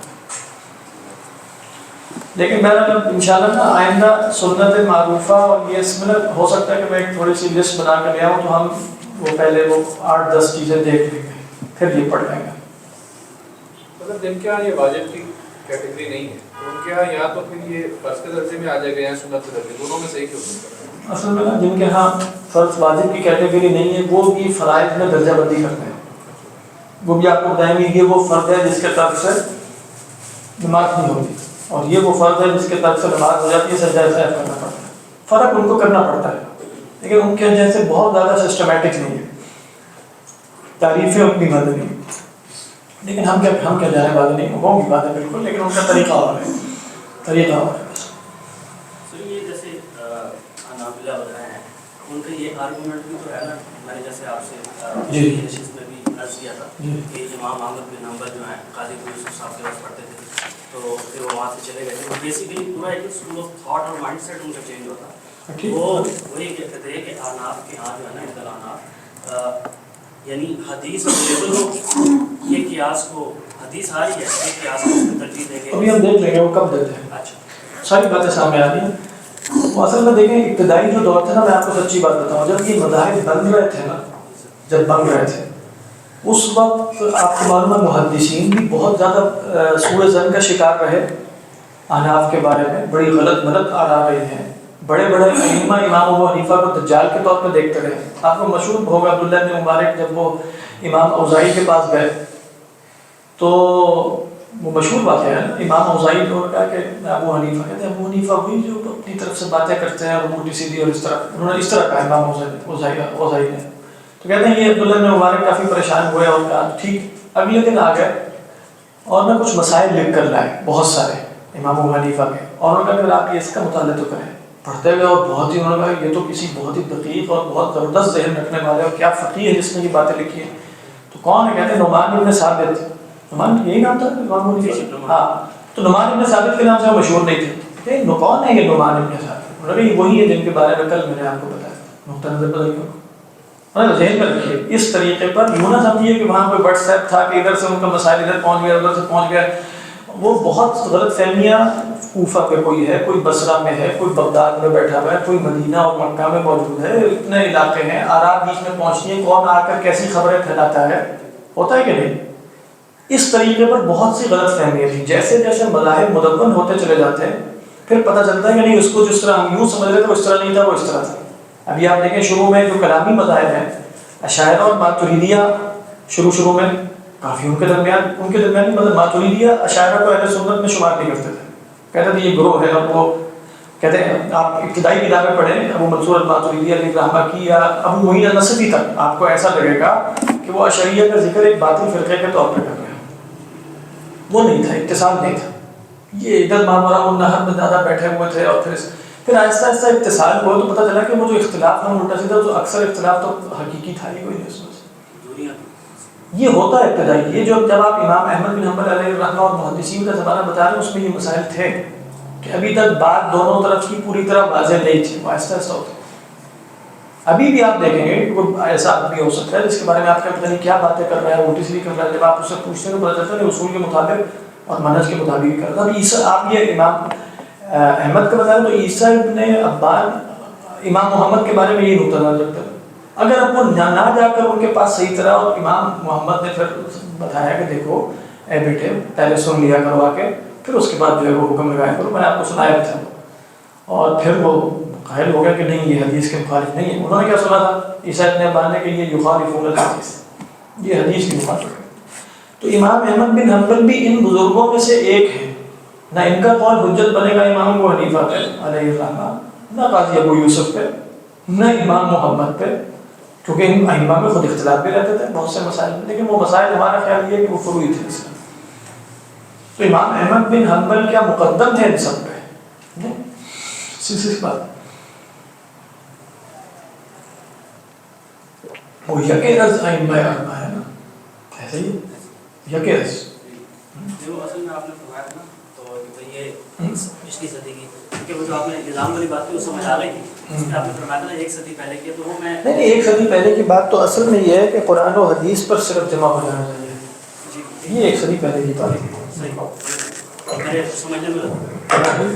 لیکن بہرحال انشاءاللہ نا آئندہ سنت معروفہ اور یہ ہو سکتا ہے کہ میں ایک تھوڑی سی لسٹ بنا کر لے آؤں, تو ہم وہ پہلے وہ 8-10 چیزیں دیکھ لیں گے, پھر یہ پڑھ لیں گے. مطلب جن کے یہاں یہ واجب کی کیٹیگری نہیں ہے تو ان کے یہاں یا تو پھر یہ فرض کے درجے میں آ جائے گا یا سنت کے درجے, دونوں میں سے ایک ہی ہوتا ہے. اصل میں جن کے ہاں فرض واجب کی کیٹیگری نہیں ہے وہ بھی فرائض میں درجہ بندی کرتے ہیں. وہ بھی آپ کو بتائیں گے یہ وہ فرض ہے جس کے طرف سے نماز نہیں ہوتی, اور یہ وہ فرض ہے جس کے طرف سے نماز ہو جاتی ہے, سجدہ صحت کرنا پڑتا ہے. فرق ان کو کرنا پڑتا ہے, لیکن ان کے جیسے بہت زیادہ سسٹمیٹک نہیں ہے. تعریفیں اپنی مدنی, لیکن ہم کیا جا رہے ہیں بات نہیں ہوں گی بات ہے بالکل, لیکن ان کا طریقہ اور ہے, طریقہ اور ہے. یہ جیسے حنابلہ وغیرہ ہیں ان کا یہ آرگومنٹ بھی تو ہے نا, میں نے جیسے آپ سے نشست میں بھی عرض کیا تھا کہ امام احمد بن حنبل جو ہیں قاضی یوسف صاحب کے پاس پڑھتے تھے, تو پھر وہ وہاں سے چلے گئے تھے. بیسیکلی پورا ایک اسکول آف تھاٹ اور مائنڈ سیٹ ان کا چینج ہوتا. وہ وہی کہتے تھے کہ احناف کے یہاں جو ہے نا ادھر احناف یعنی حدیث اویلیبل ہو, یہ قیاس کو حدیث آ رہی ہے, یہ قیاس کو ترجیح دیں گے. ابھی ہم دیکھ لیں گے وہ کب دیتے ہیں. اچھا, ساری باتیں سامنے آ رہی ہیں. اصل میں دیکھیں ابتدائی جو دور تھا نا, میں آپ کو سچی بات بتاؤں, جب یہ مذاہب بن رہے تھے نا, جب بن رہے تھے اس وقت آپ کو معلوم ہے محدثین بھی بہت زیادہ سوء ظن کا شکار رہے احناف کے بارے میں. بڑی غلط آراء رہی ہیں. بڑے ائمہ امام ابو حنیفہ کو دجال کے طور پہ دیکھتے رہے. آپ کو مشہور ہوگا عبداللہ بن مبارک جب وہ امام اوزاعی کے پاس گئے تو وہ مشہور بات ہے, امام اوزاعی کو کہا کہ ابو حنیفہ, کہتے ہیں ابو حنیفہ وہی جو اپنی طرف سے باتیں کرتے ہیں اور الٹی سیدھی, اور اس طرح انہوں نے اس طرح کہا امام اوزاعی نے. تو کہتے ہیں یہ عبداللہ بن مبارک کافی پریشان ہوئے اور کہا ٹھیک اگلے دن آ گئے اور میں کچھ مسائل لکھ کر لائے بہت سارے امام ابو حنیفہ کے، اور انہوں نے کہا آپ اس کا مطالعہ تو کریں. پڑھتے ہوئے اور بہت ہی انہوں نے کہا یہ تو کسی بہت ہی دقیق اور بہت زبردست ذہن رکھنے والے اور کیا فقیہ ہے جس نے یہ باتیں لکھی ہیں. تو کون ہے؟ کہتے ہیں نعمان ابن ثابت. نعمان یہی نام تھا امام ابو حنیفہ؟ ہاں. تو نعمان ابن ثابت کے نام سے وہ مشہور نہیں تھے. کون ہے یہ نعمان ابن ثابت؟ انہوں نے کہا وہی ہے جن کے بارے میں کل میں نے آپ کو بتایا. نقطہ نظر بدل گیا. ذہن میں رکھیے اس طریقے پر یوں نہ سمجھیے کہ وہاں کوئی واٹس ایپ تھا کہ ادھر سے ان کا مسائل ادھر پہنچ گیا ادھر سے پہنچ گیا. وہ بہت غلط فہمیاں کوفہ پہ کوئی ہے، کوئی بصرہ میں ہے، کوئی بغداد میں بیٹھا ہوا ہے، کوئی مدینہ اور مکہ میں موجود ہے. اتنے علاقے ہیں، آرات بیچ میں پہنچتی ہیں، کون آ کر کیسی خبریں پھیلاتا ہے، ہوتا ہے کہ نہیں. اس طریقے پر بہت سی غلط فہمیاں تھیں. جیسے جیسے مذاہب مدون ہوتے چلے جاتے ہیں پھر پتہ چلتا ہے کہ نہیں اس کو جس طرح ہم یوں سمجھ رہے تھے وہ اس طرح نہیں تھا، وہ اس طرح تھا. ابھی آپ دیکھیں شروع میں جو کلامی مذاہب ہیں اشاعرہ اور ماتریدیہ، شروع میں کافی ان کے درمیان مطلب ماتریدیہ اشاعرہ کو اہل سنت میں شمار نہیں کرتے تھے. کہتے تھے یہ گروہ ہے. اور وہ کہتے ہیں آپ ابتدائی کتابیں پڑھیں ابو منصور الماتریدی علیہ الرحمہ کی یا ابو معین النصفی تک، آپ کو ایسا لگے گا کہ وہ اشعریہ کا ذکر ایک باطل فرقے کے طور پہ کر رہے ہیں. وہ نہیں تھا، اتصال نہیں تھا. یہ ادھر مامورہ النہر میں زیادہ بیٹھے ہوئے تھے. اور پھر آہستہ آہستہ اتصال ہوا تو پتہ چلا کہ وہ جو اختلاف ہے الٹا سیدھا تو اکثر اختلاف تو حقیقی تھا ہی کوئی نہیں اس میں. یہ ہوتا ہے ابتدائی. یہ جو جب آپ امام احمد بن حنبل علیہ الرحمہ اور محدثین کا زمانہ بتا رہے ہیں اس میں یہ مسائل تھے کہ ابھی تک بات دونوں طرف کی پوری طرح واضح نہیں تھی. وہ آہستہ آہستہ ہوتا. ابھی بھی آپ دیکھیں گے کہ کوئی ایسا آدمی ہو سکتا ہے جس کے بارے میں آپ کا پتہ نہیں کیا باتیں کر رہا ہے، الٹی سیدھی کر رہا ہے. جب آپ اس سے پوچھتے ہیں تو پتہ چلتا ہے اصول کے مطابق اور منہج کے مطابق ہی کرتا. اب عیسیٰ آپ یہ امام احمد کا بتا رہے ہیں تو عیسیٰ ابن ابان امام محمد کے بارے میں یہ نقطہ نظر رکھتے ہیں. اگر اب وہ نہ جا کر ان کے پاس صحیح طرح، اور امام محمد نے پھر بتایا کہ دیکھو اے بیٹے پہلے سن لیا کرو آ کے، پھر اس کے بعد جو ہے وہ حکم لگایا کرو. میں نے آپ کو سنایا تھا. اور پھر وہ قائل ہو گیا کہ نہیں یہ حدیث کے مخالف نہیں ہے. انہوں نے کیا سنا تھا عیسیٰ ابن ابان نے کہ یہ یخالفون الحدیث، یہ حدیث کی مخالف ہے. تو امام احمد بن حنبل بھی ان بزرگوں میں سے ایک ہے. نہ ان کا قول حجت بنے گا امام ابو حنیفہ پہ علیہ الرحمہ، نہ قاضی ابو یوسف پہ، نہ امام محمد پہ، کیونکہ ان ائمہ میں خود اختلاف بھی رہتے تھے بہت سے مسائل میں. لیکن وہ مسائل ہمارا خیال یہ ہے کہ وہ فروعی تھے. تو امام احمد بن حنبل کیا مقدم تھے ان سب پہ؟ نہیں. صرف بات وہ یکرز ائمہ اربعہ ہے نا، ایسے ہی یکرز. جو اصل میں آپ نے فرمایا تھا نا تو یہ پچھلی صدی کی کہ وہ جو آپ نے نظام والی بات کی اس سمجھ آ گئی تھی. اس میں آپ نے فرمایا تھا ایک صدی پہلے کی، تو وہ میں نہیں ایک صدی پہلے کی بات تو اصل میں یہ ہے کہ قرآن و حدیث پر صرف جمع ہو جانا چاہیے. یہ ایک صدی پہلے کی بات ہے. صحیح میرے سمجھنے میں